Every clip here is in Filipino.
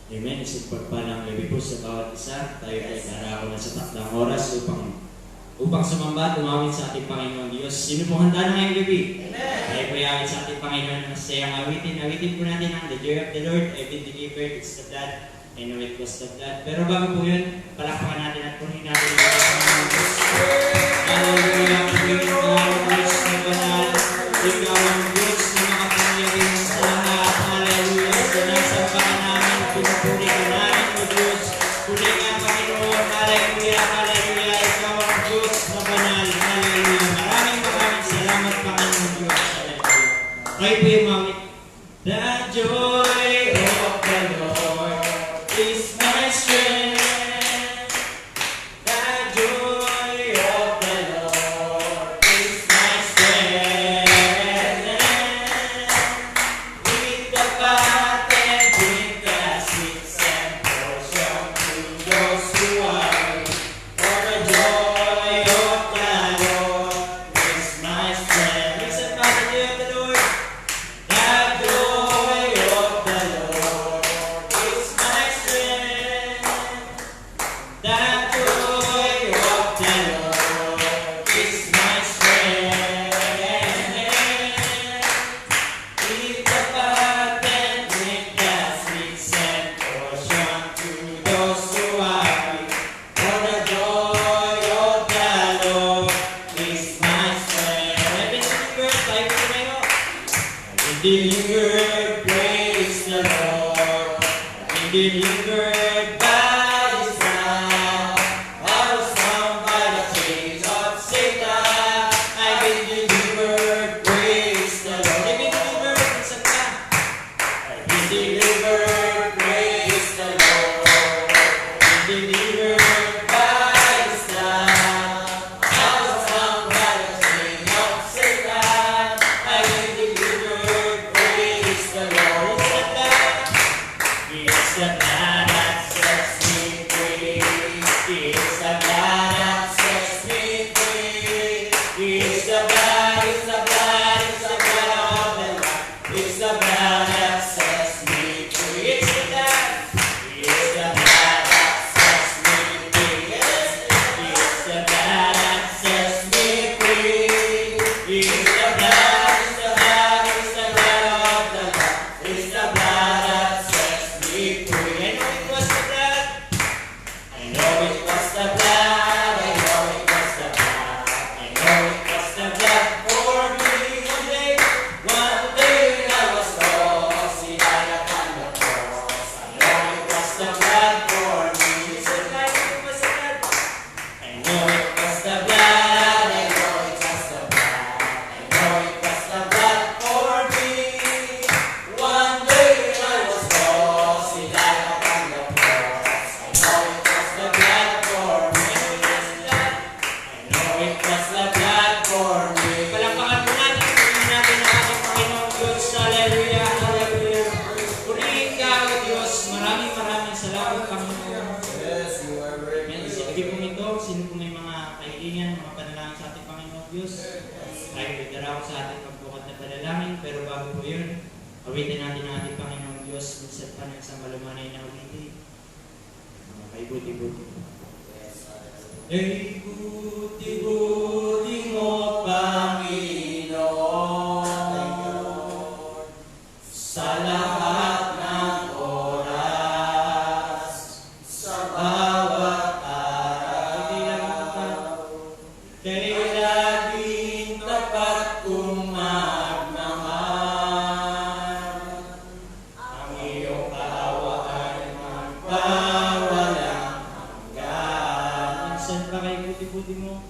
Amen. Isip pagpalang gabi po sa bawat isa. Tayo ay darako na sa takdang oras upang sumamba at umawit sa ating Panginoon Diyos. Sino po handa na ngayong gabi? Amen. Tayo po iawit sa ating Panginoon ng masayang awitin. Awitin po natin ang The Joy of the Lord. I've been delivered, it's the blood. I know it was the blood. Pero bago po yun, palakpakan natin at purihin natin ang Panginoon Diyos. Hallelujah. Ikaw ang Diyos na banal. Ikaw ang Diyos na makapangyarihan sa lahat. Hallelujah. Sa nasambahan namin, pinupuri ka namin o Diyos. Puri nga Panginoon. Hallelujah. Hallelujah. Ikaw ang Diyos na banal. Hallelujah. Maraming salamat Panginoon Diyos. Hallelujah. Kayo po yung mawit. The joy of the Lord is my strength. The joy of the Lord is my strength. With the fat and with the sweet and portion to those who are weak. For the joy of the Lord is my strength. Listen, Father, the joy of the Lord. The joy of the Lord is my strength. The joy of the Lord is my strength. With the fat and with the sweet and portion to those who are weak. For the joy of the Lord is my strength. I've been delivered, tayo po tumayo. I've been delivered, praise the Lord. I've been delivered by His love. I was bound by the chains of Satan. I've been delivered, praise the Lord. I've been delivered, minsan ka. I've been delivered, praise the Lord. I've been delivered by His love. I was bound by the chains of Satan. I've been delivered, praise the Lord. It's the blood that sets me free. It's the blood that sets me free. It's the blood, it's the blood, it's the blood of the Lamb. It's the blood that sets me free. It's the blood. It's the blood that sets me free. Yes. It's the blood that sets me free. It's the blood, it's the blood, it's the blood of the Lamb. It's the blood that sets me free. I know it was the blood. I know it was the blood. I know it was the blood. I know it was the blood for me. One day I was lost. He died upon the cross. I know it was the blood for me. It's the blood. It was the blood. I know it was the blood. I know it was the blood. I know it was the blood for me. One day I was lost. He died upon the cross. I know it was the blood for me. I know it was the blood for me. Palakpakan po natin. Purihin natin ang ating Panginoong Diyos. Hallelujah. Hallelujah. Purihin ka, O Diyos. Maraming salamat, Panginoon. Yes, you are very Amen. good. Sa gabi pong ito, sino po may mga kahilingan, mga panalangin sa ating Panginoong Diyos? Tayo ay darako sa ating pagbukat na panalangin, pero bago po yun, awitin natin ang ating Panginoong Diyos, minsan pa ng isang malumanay na awitin. Mga kaibuti-buti. Ay, buti-buti mo, Panginoon, sa lahat ng oras, sa bawat araw, kay laging tapat kong magmahal. Ang iyong kaawaan magpawalang hanggan. Minsan pa kayo buti-buti mo?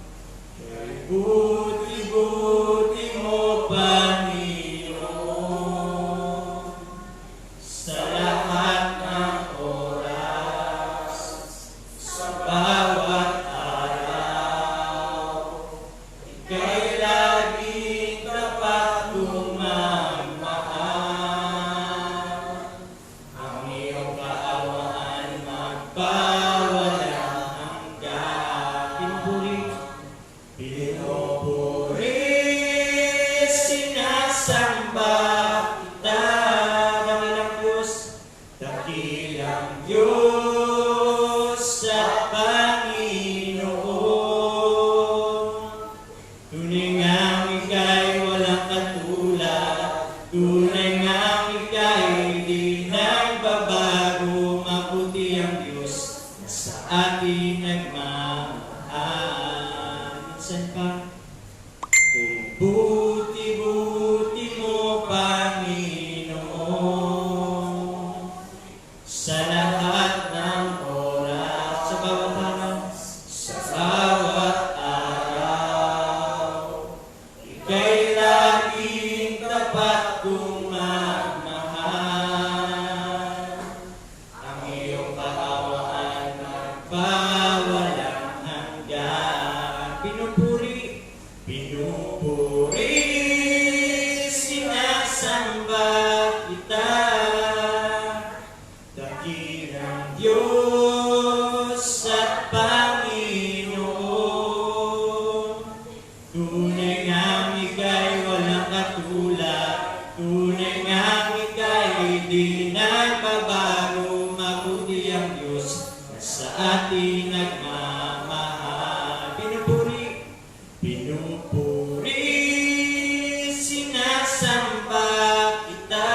tapat kong magmahal. Ang iyong kaawaan magpawalang hanggan. Pinupuri, sinasamba kita. Dakilang Diyos at Panginoon, tunay ngang ika'y walang katulad, tunay ngang ika'y di nagbabago. Mabuti ang Diyos na sa atin nagmamahal. Pinupuri, sinasamba kita.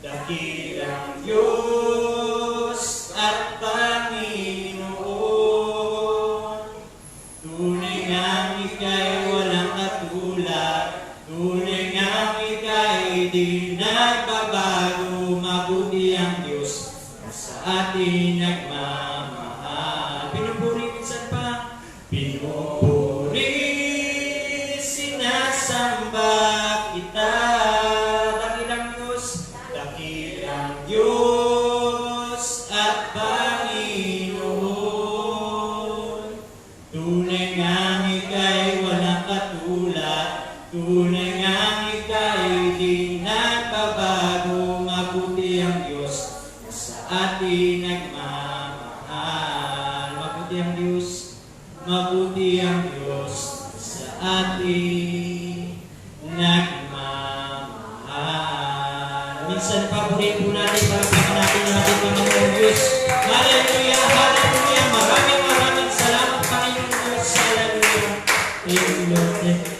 Dakilang Diyos at Panginoon, tunay ngang ika'y walang katulad, tunay ngang ika'y di nagbabago. Mabuti ang Diyos na sa atin nagmamahal. Pinupuri, minsan pa. Pinupuri, sinasamba kita. Dakilang Diyos at Panginoon, tunay ngang ika'y walang katulad, tunay ngang ika'y di nagbabago. Mabuti ang Diyos na sa atin nagmamahal. Mabuti ang Diyos na sa atin nagmamahal. Minsan paborito po natin para sa natin ang ating Panginoon Diyos. Hallelujah, hallelujah. Maraming salamat, Panginoon Diyos. Hallelujah. Thank you, Lord. Thank you.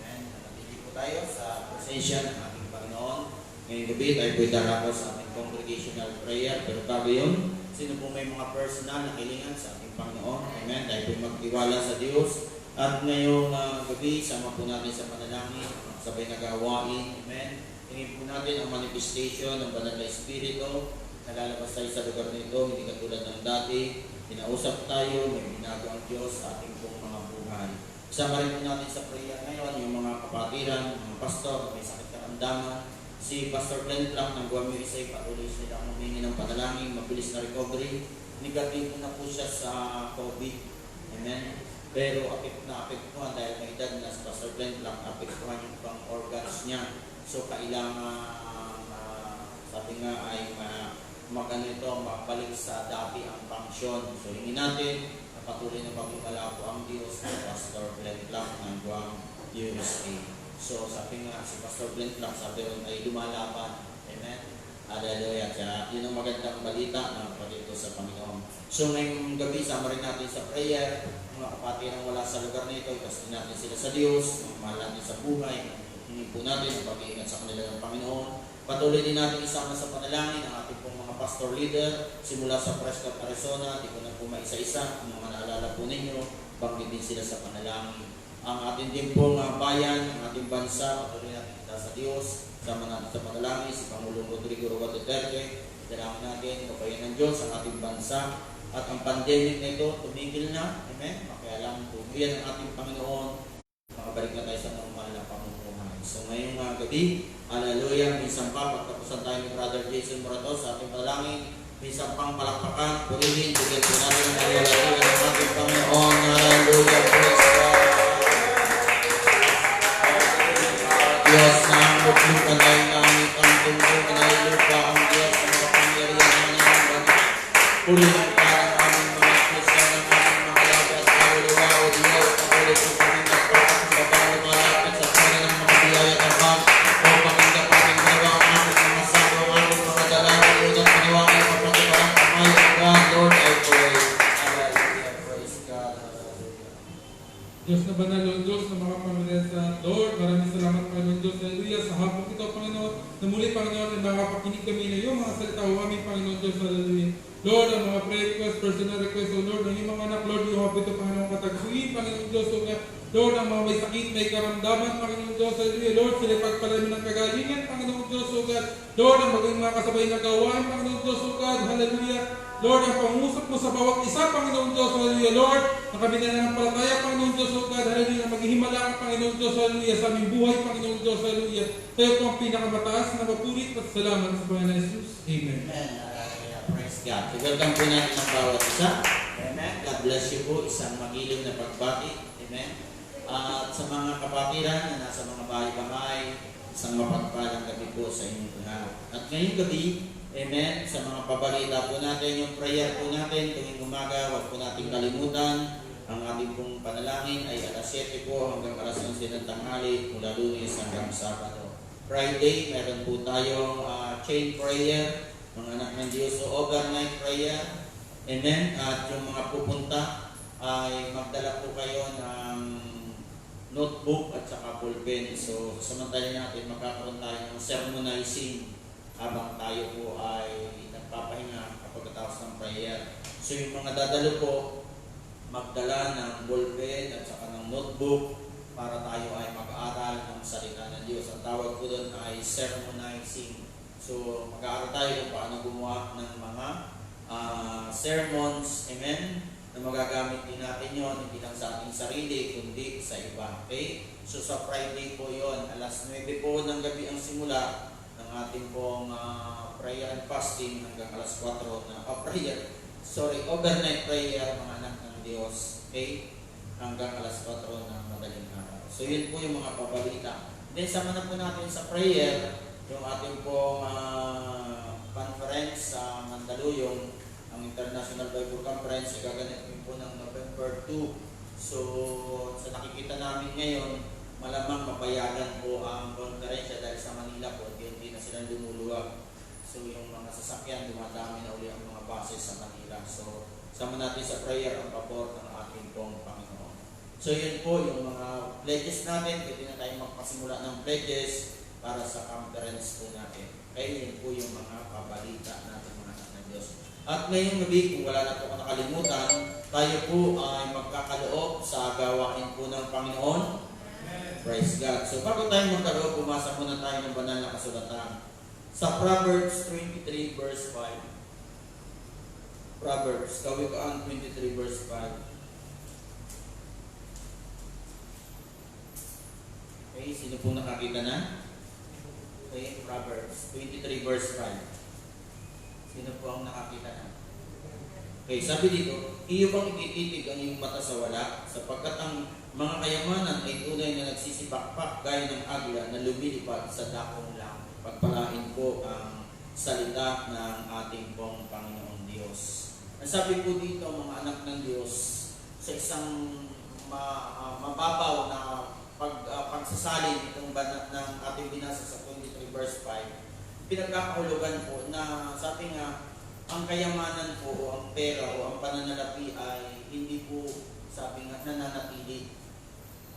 Nandito po tayo sa presensya ng ating Panginoon. Ngayong gabi tayo po'y darako sa ating congregational prayer. Pero bago yun, sino po may mga personal na hilingan sa ating Panginoon? Amen. Tayo po'y magtiwala sa Diyos. At ngayong gabi, sama po natin sa panalangin, sabay nag-awain. Amen. Hingin po natin ang manifestation ng Banal na Espiritu. Nalalabas tayo sa lugar nito, hindi katulad ng dati. Kinausap tayo, may binago ang Diyos sa ating pong mga buhay. Sama rin po natin sa prayer ngayon, yung mga kapatiran, mga pastor, may sakit karamdaman. Si Pastor Glenn Clark ng Guam USA, patuloy sila ang humingi ng panalangin, mabilis na recovery. Negative na po siya sa COVID. Amen. Pero apektuhan dahil may edad na si Pastor Glenn Clark, apektuhan yung pang organs niya. So kailangan, sabi nga ay mabalik sa dati ang function. So hingin natin na patuloy na pagpapala po ang Diyos ng Pastor Glenn Clark ng Guam USA. So sabi nga si Pastor Glenn Clark, sabi rin ay lumalaban. Amen. Hallelujah. Kaya yun ang magandang balita na pagdito sa Panginoon. So ngayong gabi, sama rin natin sa prayer. Mga kapatid na wala sa lugar nito, ipastin natin sila sa Diyos, mahal natin sa buhay. Hingin po natin ang pag-iingat sa kanila ng Panginoon. Patuloy din natin isama sa panalangin ang ating pong mga pastor leader simula sa Prescott, Arizona. Di ko na po maisa-isa. Ang mga naalala po ninyo, banggitin sila sa panalangin. Ang ating din pong bayan, ang ating bansa, patuloy natin kita sa Diyos. Sama natin sa panalangin, si Pangulong Rodrigo Roa Duterte. Dalangin natin, kapayan ng Diyos ang ating bansa. At ang pandemic na ito, tumigil na. Amen? Kaya lang, tumiyan ang ating Panginoon. Makabalik na tayo sa normal na pamumuhay. So ngayong gabi, hallelujah, minsan pa, pagtapusan tayo ni Brother Jason Morato sa ating panalangin, minsan pang palakpakan, purihin, bigyan po natin ang hallelujah ng ating Panginoon. Hallelujah, praise God. Diyos na ang buklukan ay langit, ang tungkol na ilupa, ang Diyos na makapangyarihan ng bagay. Purihin ka ng aming mga Kristiyan, ng aming mga lagas, kaluluwa o Diyos, patuloy po kami nagpapakabang lumalapit sa kanya ng mga biyaya at bang, o pangindap aming ginawa ang aming mga sabi, ang aming mga dalawang unang paniwakay, mapatiparang kamay, God, Lord, I pray. Hallelujah, praise God, hallelujah. Diyos na banal, Diyos na makapamilya sa Lord, maraming salamat Panginoon Diyos, hallelujah, sa hapon ito Panginoon, na muli Panginoon, ay makapakinig kami na yung mga salita o aming Panginoon Diyos, hallelujah. Lord, ang mga prayer request, personal request, O Lord, ang mga anak, Lord, yung hapon ito Panginoon katagsuin, Panginoon Diyos, O Lord, ang mga may sakit, may karamdaman, Panginoon Diyos, hallelujah. Lord, sila pagpalamin ng kagalingan, Panginoon Diyos, O God. Lord, ang maging mga kasabay na gawain, Panginoon Diyos, O God, hallelujah. Lord, ang pangusap mo sa bawat isa, Panginoon Diyos, hallelujah, Lord, na kami nananampalataya, Panginoon Diyos, O God, hallelujah, maghihimala ka, Panginoon Diyos, hallelujah, sa aming buhay, Panginoon Diyos, hallelujah. Tayo po ang pinakamataas na mapulit at salamat sa Panginoon Jesus. Amen. Amen. Hallelujah. Praise God. So, welcome po natin ang bawat isa. Amen. God bless you po. Isang magiling na pagbati. Amen. At sa mga kapatiran na nasa mga bahay-bahay, isang mapagpalang gabi po sa inyong lahat. At ngayong gabi, amen, sa mga pabalita po natin, yung prayer po natin tuwing umaga, huwag po natin kalimutan. Ang ating pong panalangin ay alas 7 po hanggang alas 11 ng tanghali, mula Lunes hanggang Sabado. Friday, meron po tayong chain prayer, mga anak ng Diyos, o overnight prayer. Amen. At yung mga pupunta ay magdala po kayo ng notebook at saka ballpen. So, samantala natin magkakaroon tayo ng sermonizing habang tayo po ay nagpapahinga pagkatapos ng prayer. So, yung mga dadalo po, magdala ng ballpen at saka ng notebook para tayo ay mag-aaral ng salita ng Diyos. Ang tawag ko doon ay sermonizing. So, mag-aaral tayo kung paano gumawa ng mga sermons, amen, na magagamit din natin yon, hindi lang sa ating sarili, kundi sa iba. Okay? So, sa Friday po yon, alas 9 po ng gabi ang simula ng ating pong prayer and fasting hanggang alas 4 na overnight prayer, mga anak ng Diyos. Okay? Hanggang alas 4 ng madaling araw. So, yun po yung mga pabalita. Then, sama na po natin sa prayer, yung ating pong conference sa Mandaluyong, ang International Bible Conference, gaganap po ng November 2. So, sa nakikita namin ngayon, malamang mapayagan po ang konferensya dahil sa Manila po, hindi na sila lumuluwag. So, yung mga sasakyan, dumadami na uli ang mga bases sa Manila. So, sama natin sa prayer ang pabor ng ating pong Panginoon. So, yun po yung mga pledges natin. Pwede na tayong magpasimula ng pledges para sa conference po natin. Kaya yun po yung mga pabalita natin, mga anak ng Diyos. At ngayong gabi, kung wala na po ako nakalimutan, tayo po ay magkakaloob sa gawain po ng Panginoon. Praise God. So bago tayo magkaloob, pumasa muna tayo ng banal na kasulatan. Sa Proverbs 23 verse 5. Proverbs, Kawikaan 23 verse 5. Okay, sino po nakakita na? Okay, Proverbs 23 verse 5. Sino po ang nakakita na? Okay, sabi dito, iyo bang itititig ang iyong mata sa wala, sapagkat ang mga kayamanan ay tunay na nagsisipakpak gaya ng agla na lumilipad sa dakong langit. Pagpalain po ang salita ng ating pong Panginoong Diyos. Ang sabi po dito, mga anak ng Diyos, sa isang mababaw na pagsasalin itong banat ng ating binasa sa 23 verse 5, pinagkakahulugan po na sabi nga, ang kayamanan po o ang pera o ang pananalapi ay hindi po, sabi nga, nananatili.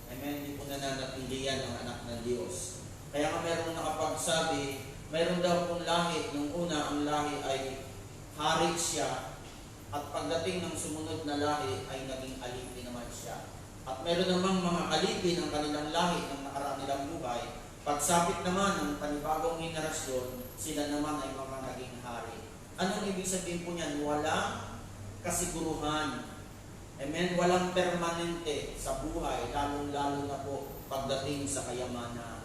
Amen? Hindi po nananatili yan ang anak ng Diyos. Kaya nga mayroong nakapagsabi, mayroon daw pong lahi, nung una ang lahi ay hari siya, at pagdating ng sumunod na lahi ay naging alipin naman siya. At mayroon namang mga alipin ng kanilang lahi ng nakaraan nilang buhay. Pagsapit naman ng panibagong henerasyon, sila naman ay mga naging hari. Anong ibig sabihin po niyan? Walang kasiguruhan. Amen? Walang permanente sa buhay, lalong-lalo na po pagdating sa kayamanan.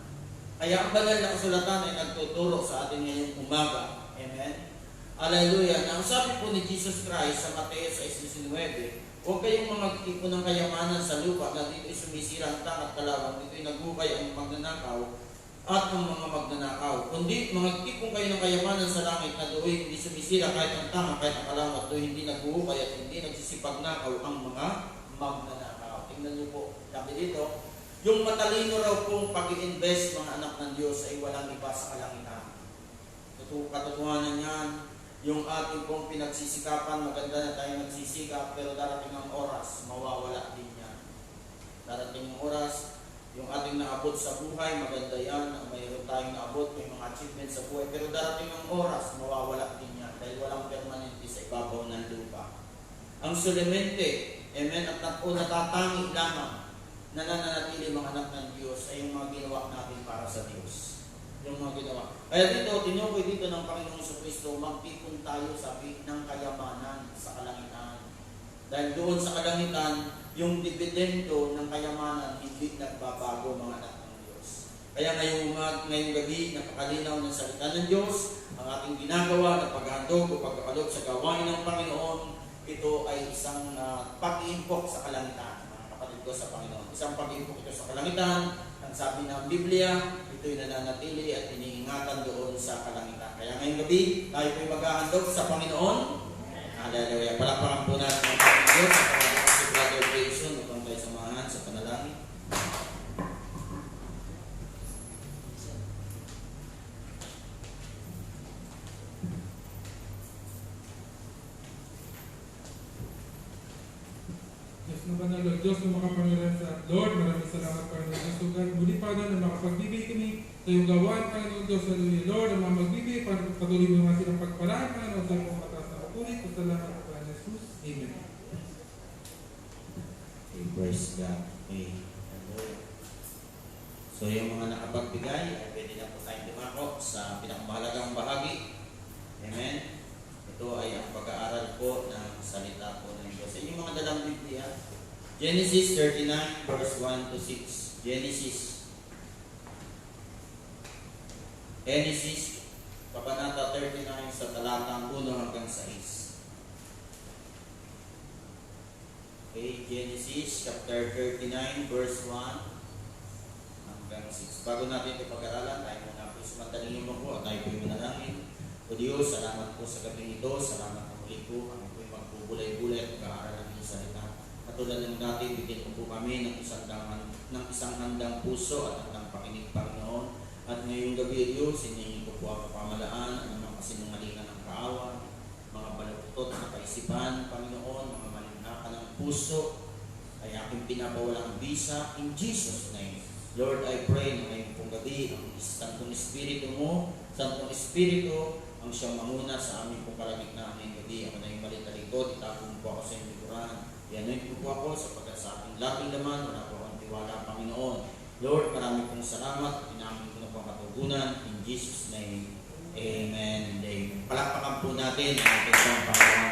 Kaya ang banal na kasulatan ay nagtuturo sa atin ngayong umaga. Amen? Hallelujah. Ang sabi po ni Jesus Christ sa Mateo 6:19, huwag kayong magtipon ng kayamanan sa lupa na dito'y sumisira ang tang at kalawang, dito'y naghukay ang magnanakaw at ang mga magnanakaw. Kundi magtipon kayo ng kayamanan sa langit na do'y hindi sumisira kahit ang tang, kahit ang kalawang, at do'y hindi naghuhukay at hindi nagsisipagnakaw ang mga magnanakaw. Tingnan niyo po, sabi dito, yung matalino raw pong pag-i-invest mga anak ng Diyos ay walang iba sa kalangitan. Katotohanan yan, yung ating pong pinagsisikapan, maganda na tayo nagsisikap, pero darating ang oras, mawawala din yan. Darating ang oras, yung ating naabot sa buhay, maganda yan, mayroon tayong naabot, may mga achievements sa buhay, pero darating ang oras, mawawala din yan, dahil walang permanente sa ibabaw ng lupa. Ang sulemente, amen, at natatangi lamang na nananatili mga anak ng Diyos ay yung mga ginawa natin para sa Diyos. Yung mga ginawa. Kaya dito, tinukoy dito ng Panginoong Kristo, magtipon tayo sa ng kayamanan. Dahil doon sa kalangitan, yung dividendo ng kayamanan hindi nagbabago, mga anak ng Diyos. Kaya ngayong gabi, napakalinaw ng salita ng Diyos, ang ating ginagawa na paghandog o pagkakalog sa gawain ng Panginoon, ito ay isang pag-iimpok sa kalangitan, mga kapatid ko sa Panginoon. Isang pag-iimpok ito sa kalangitan. Ang sabi ng Biblia, ito'y nananatili at iniingatan doon sa kalangitan. Kaya ngayong gabi, tayo po'y maghahandog sa Panginoon. Hallelujah. Palakpakan po natin ang ating Diyos. Si Brother Jason, upang tayo samahan sa panalangin. Diyos na banal, Lord, Diyos na makapangyarihan sa Lord, maraming salamat, Panginoon Diyos. Tugan, muli pa na makapagbibigay kami sa iyong gawaan, Panginoon Diyos, hallelujah. Lord, ang mga magbibigay, patuloy mo naman silang pagpalaan, Panginoon, sa iyong mataas na patuloy. Salamat po, Panginoon Jesus. Amen. Okay, praise God. Okay. So yung mga nakapagbigay, ay pwede na po tayong dumako sa pinakamahalagang bahagi. Amen. Ito ay ang pag-aaral po ng salita po ng Diyos. Sa inyong mga dalang Biblia, Genesis 39 verse 1 to 6. Genesis, Kabanata 39 sa talatang 1 hanggang 6. Okay, Genesis chapter 39 verse 1 hanggang 6. Bago natin ito pag-aralan, tayo muna po sumandaling mo po at tayo po manalangin. O Diyos, salamat po sa gabi ito. Salamat na muli po. Kami po yung magbubulay-bulay at mag-aaral ng iyong salita. Katulad ng dati, bigyan po kami ng isang handang puso at handang pakinig, Panginoon. At ngayong gabi, Diyos, hinihingi ko po ang pamalaan, anumang kasinungalingan ng kaawa, mga baluktot na kaisipan, Panginoon, mga malinghaka ng puso, ay aking pinapawalang bisa in Jesus' name. Lord, I pray na ngayong pong gabi, ang Santong Espiritu mo, Santong Espiritu, ang siyang manguna sa aming pong kalagitnaan ngayong gabi. Ako na yung malit na likod, itapon po ako sa iyong likuran. I-anoint po ako sapagkat sa ating laking laman, wala po akong tiwala, Panginoon. Lord, marami pong salamat, inamin ko na po ang katugunan. In Jesus' name, Amen and Amen. Palakpakan po natin ang ating Panginoon.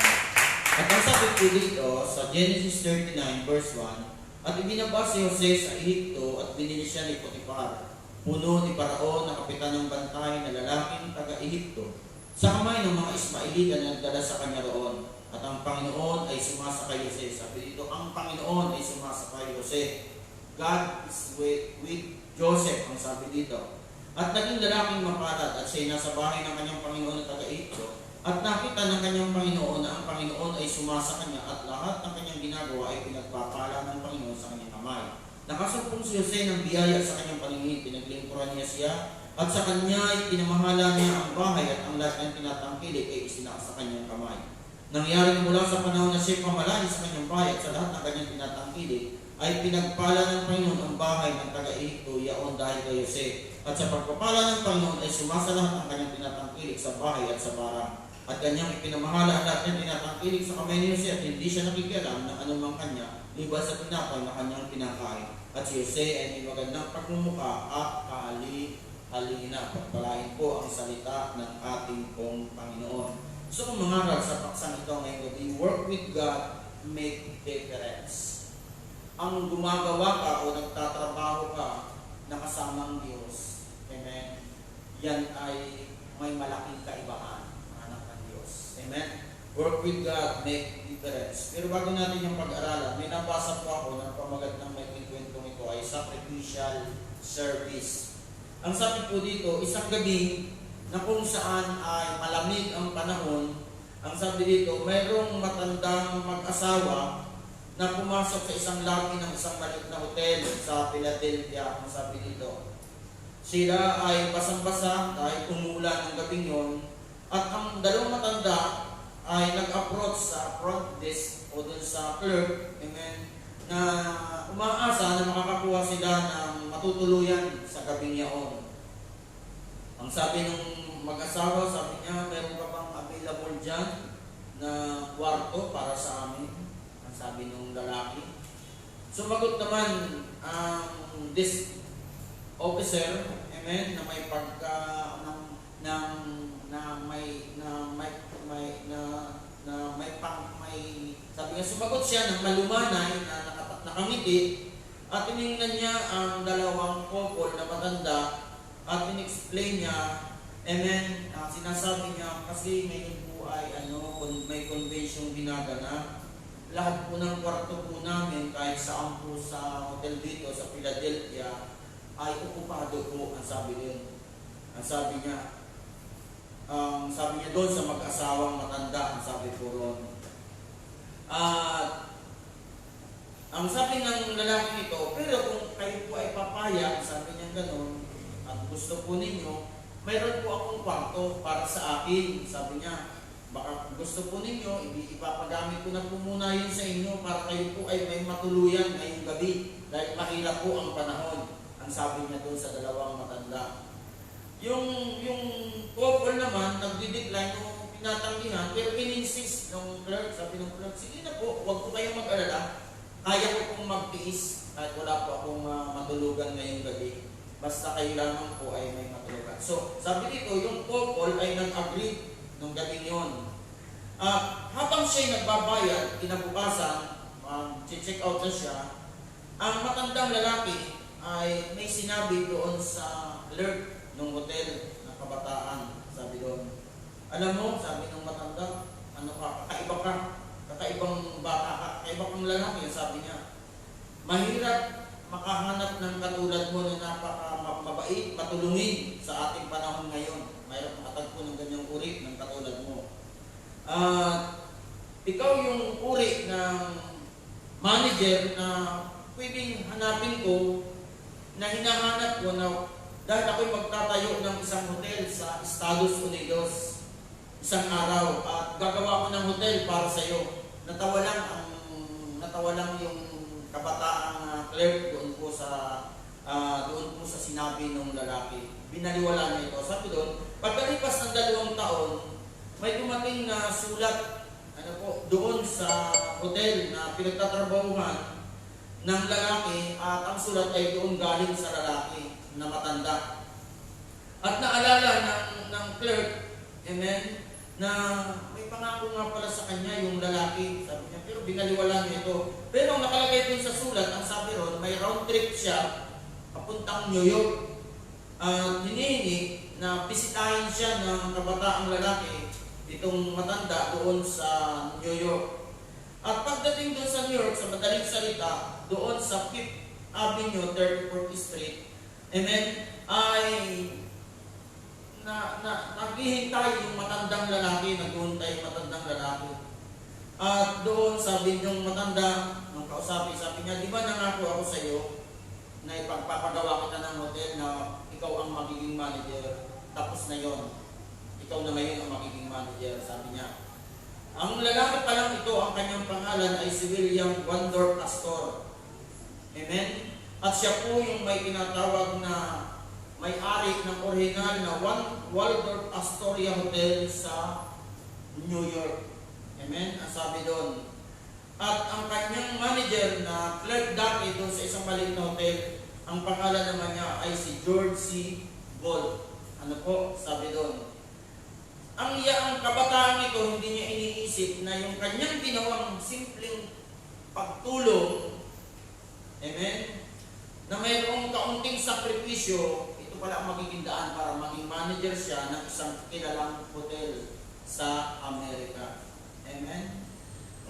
At ang sabi po dito sa Genesis 39 verse 1, at ibinaba si Jose sa Ehipto at binili siya ni Potifar, puno ni Paraon na kapitan ng bantay na lalaking taga-Ehipto, sa kamay ng mga Ismailita na nagdala sa kanya roon. At ang Panginoon ay sumasakay Jose. Sabi dito, ang Panginoon ay sumasakay Jose. God is with Joseph, ang sabi dito. At naging lalaking mapalad at siya'y nasa bahay ng kanyang Panginoon na taga-Ehipto. At nakita ng kanyang Panginoon na ang Panginoon ay sumasa kanya at lahat ng kanyang ginagawa ay pinagpapala ng Panginoon sa kanyang kamay. Nakasumpong si Jose ng biyaya sa kanyang paningin, pinaglingkuran niya siya, at sa kanya ay pinamahala niya ang bahay at ang lahat ng tinatangkilik ay isinaka sa kanyang kamay. Nangyari mula sa panahon na siya pamalain sa kanyang bahay at sa lahat ng kanyang tinatangkilik, ay pinagpala ng Panginoon ang bahay ng taga-Ehipto yaon dahil kay Jose. At sa pagpapala ng Panginoon ay sumasa lahat ng kanyang tinatangkilik sa bahay at sa barang. At kanyang ipinamahala ang lahat ng tinatangkilik sa kamay ni Jose at hindi siya nakikialam ng anumang kanya liba sa tinapay na kanyang pinakain. At si Jose ay may magandang pagmumukha at halina. Pagpalain po ang salita ng ating pong Panginoon. Gusto kong mangaral sa paksang ito ngayong gabi, work with God, make difference. Ang gumagawa ka o nagtatrabaho ka na kasamang Diyos, amen, yan ay may malaking kaibahan, anak ng Diyos. Amen? Work with God, make difference. Pero bago natin yung pag-aralan, may nabasa po ako na pamagat ng may kwentong ito ay sacrificial service. Ang sabi po dito, isang gabi na kung saan ay malamig ang panahon, ang sabi dito, mayroong matandang mag-asawa na pumasok sa isang lobby ng isang maliit na hotel sa Philadelphia. Ang sabi dito, sila ay basang-basa dahil umuulan ng gabing yon, at ang dalawang matanda ay nag-approach sa front desk o dun sa clerk, amen, na umaasa na makakakuha sila ng matutuluyan sa gabing yaon. Ang sabi ng mag-asawa, sabi niya, meron ka bang available dyan na kwarto para sa amin? Ang sabi ng lalaki. Sumagot naman ang desk officer, amen, na may pagka sabi sumagot siya ng malumanay na nakangiti at tiningnan niya ang dalawang couple na matanda at in-explain niya, amen, sinasabi niya kasi ngayon po ay may convention ginaganap. Lahat po ng kwarto po namin kahit saan po sa hotel dito sa Philadelphia ay okupado po, ang sabi din. Ang sabi niya doon sa mag-asawang matanda, ang sabi po ron. At ang sabi ng lalaki nito, pero kung kayo po ay papayag, sabi niya gano'n, at gusto po ninyo, mayroon po akong kwarto para sa akin. Sabi niya, baka gusto po ninyo, ipapagamit ko na po muna yun sa inyo para kayo po ay may matuluyan ngayong gabi dahil mahirap po ang panahon. Ang sabi niya doon sa dalawang matanda. Yung couple naman, nagdi-decline nung pinatanggihan, pero in-insist ng clerk, sabi ng clerk, sige na po, huwag po kayong mag-alala, kaya ko pong magtiis kahit wala po akong matulugan ngayong gabi. Basta kayo lamang po ay may matulugan. So, sabi dito, yung couple ay nag-agree nung gabi yun. Habang siya'y nagbabayad, kinabukasan, check out na siya, ang matandang lalaki ay may sinabi doon sa clerk ng hotel na kabataan. Sabi doon, alam mo, sabi ng matanda, kakaiba ka, kakaibang bata ka, kakaiba kang lalaki, sabi niya. Mahirap makahanap ng katulad mo na napaka-mabait, matulungin sa ating panahon ngayon. Mahirap makatagpo ng ganyang uri ng katulad mo. Ikaw yung uri ng manager na pwedeng hanapin ko, na hinahanap ko na dahil ako'y magtatayo ng isang hotel sa Estados Unidos isang araw at gagawa ko ng hotel para sa iyo. Natawa lang yung kabataang clerk doon po sa sinabi ng lalaki. Binaliwala niya ito. Sabi doon, pagkalipas ng 2 taon, may dumating na sulat doon sa hotel na pinagtatrabahuhan ng lalaki at ang sulat ay doon galing sa lalaki na matanda. At naalala ng clerk, amen, na may pangako nga pala sa kanya yung lalaki. Sabi niya, pero binaliwala niya ito. Pero ang nakalagay doon sa sulat, ang sabi ron, may round trip siya papuntang New York. Hinihingi na bisitahin siya ng kabataang lalaki, itong matanda doon sa New York. At pagdating doon sa New York, sa madaling salita, doon sa 5th Avenue, 34th Street, amen, ay naghihintay yung matandang lalaki, naghuhintay yung matandang lalaki. At doon, sabi niyong matanda, nung kausapin, sabi niya, di ba nangako ako sa iyo na ipagpapagawa kita ng hotel na ikaw ang magiging manager? Tapos na yon. Ikaw na ngayon ang magiging manager, sabi niya. Ang lalaki pa lang ito, ang kanyang pangalan ay si William Waldorf Astor. Amen? At siya po yung may tinatawag na may-ari ng original na Waldorf Astoria Hotel sa New York. Amen? Ang sabi doon. At ang kanyang manager na clerk dati doon sa isang maliit na hotel, ang pangalan naman niya ay si George C. Gold. Ano po? Sabi doon. Ang kabataan nito, hindi niya iniisip na yung kanyang ginawang simpleng pagtulong, amen, na mayroong kaunting sakripisyo, ito pala ang magiging daan para maging manager siya ng isang kilalang hotel sa Amerika. Amen?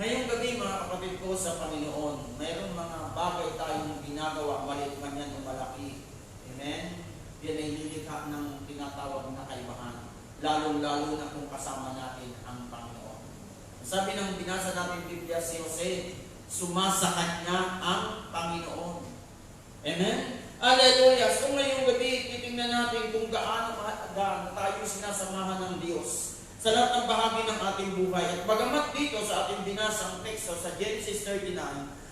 Ngayong gabi, mga kapatid ko sa Panginoon, mayroong mga bagay tayong ginagawa, maliit man yan o malaki. Amen? Yan ay lilikha ng tinatawag na kaibahan. Lalong-lalo na kung kasama natin ang Panginoon. Sabi ng binasa natin Biblia si Jose, sumasa kanya ang Panginoon. Amen? Hallelujah! So ngayong gabi, titingnan natin kung gaano kahalaga na tayo sinasamahan ng Diyos sa lahat ng bahagi ng ating buhay. At bagamat dito sa ating binasang teksto sa Genesis 39,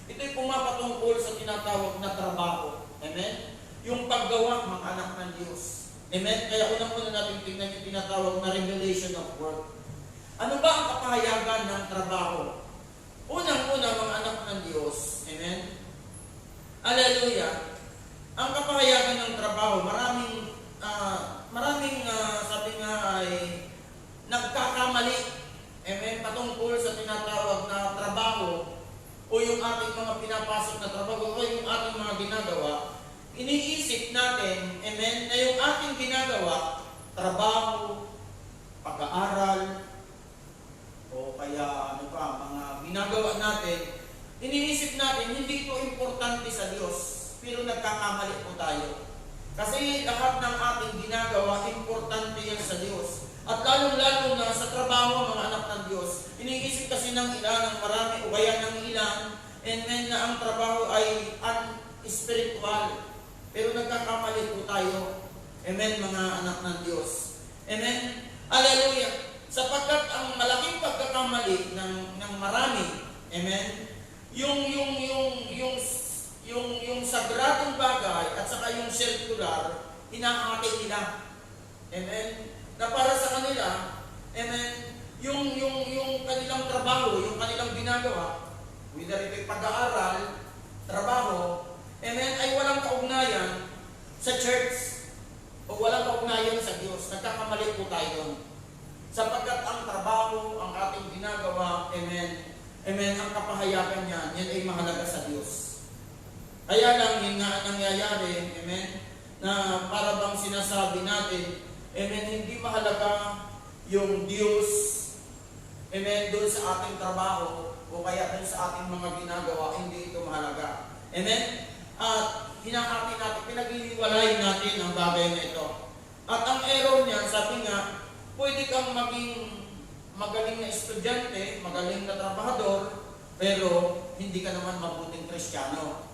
ito'y pumapatungkol sa tinatawag na trabaho. Amen? Yung paggawa ng anak ng Diyos. Amen? Kaya unang-una natin tingnan yung tinatawag na revelation of work. Ano ba ang kapahayagan ng trabaho? Unang-una, mga anak ng Diyos. Amen? Hallelujah! Ang kapahayagan ng trabaho, maraming sabi nga ay nagkakamali. Amen? Patungkol sa tinatawag na trabaho o yung ating mga pinapasok na trabaho o yung ating mga ginagawa, iniisip natin, amen, na yung ating ginagawa, trabaho, pag-aaral, o kaya ano pa, mga ginagawa natin, iniisip natin, hindi ito importante sa Diyos, pero nagkakamali po tayo. Kasi lahat ng ating ginagawa, importante yan sa Diyos. At lalong-lalo na sa trabaho, mga anak ng Diyos, iniisip kasi ng ilan, ng marami, o kaya ng ilan, amen, na ang trabaho ay unspiritual. Pero nagkakamali po tayo. Amen, mga anak ng Diyos. Amen. Hallelujah. Sapagkat ang malaking pagkakamali ng marami, amen, yung sagradong bagay at saka yung circular, hinahati nila. Amen. Na para sa kanila, amen, yung kanilang trabaho, yung kanilang ginagawa, whether ito'y pag-aaral, trabaho, amen, ay walang kaugnayan sa church o walang kaugnayan sa Diyos. Nagkakamali po tayo doon. Sapagkat ang trabaho, ang ating ginagawa, amen, amen, ang kapahayagan niyan, yan ay mahalaga sa Diyos. Kaya lang yung nangyayari, amen, na para bang sinasabi natin, amen, hindi mahalaga yung Diyos, amen, doon sa ating trabaho o kaya doon sa ating mga ginagawa, hindi ito mahalaga. Amen? At hinahati natin, pinagliliwalay natin ang bagay na ito. At ang error niyan, sabi nga, pwede kang maging magaling na estudyante, magaling na trabahador, pero hindi ka naman mabuting Kristiyano.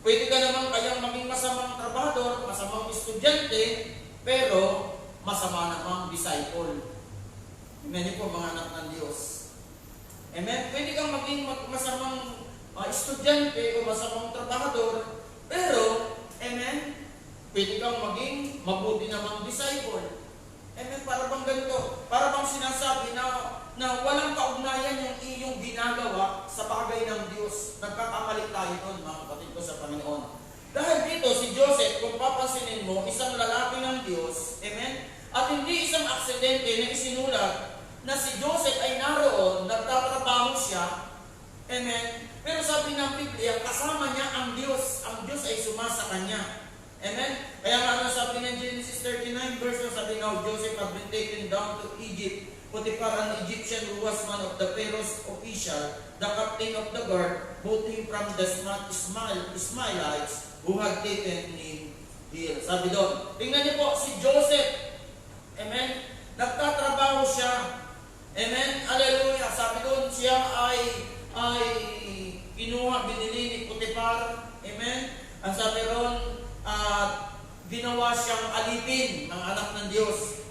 Pwede ka naman kayang maging masamang trabahador, masamang estudyante, pero masama namang disciple. Amen po, mga anak ng Diyos. Amen? Pwede kang maging masamang estudyante o masamang trabahador, pero, amen, pwede kang maging mabuti namang disciple. Amen? Para bang ganito? Para bang sinasabi na walang kaugnayan yung iyong ginagawa sa bagay ng Diyos. Nagkakamali tayo doon, mga kapatid ko sa Panginoon. Dahil dito, si Joseph, kung papansinin mo, isang lalaki ng Diyos, amen, at hindi isang aksidente na isinulat na si Joseph ay naroon, nagtatrabaho siya, amen, pero sabi ng Biblia, kasama niya ang Diyos ay sumasa kanya. Amen? Kaya nga sabi ng Genesis 39 verse 1, sabi now Joseph had been taken down to Egypt, Potiphar, an Egyptian who was one of the Pharaoh's official, the captain of the guard, bought him from the Ismailites who had taken him here. Sabi doon, tingnan niyo po, si Joseph, amen, nagtatrabaho siya. Amen? Hallelujah. Sabi doon, siya ay kinuha, binili ni Potiphar. Amen? Ang sabi ron, ginawa siyang alipin ng anak ng Diyos.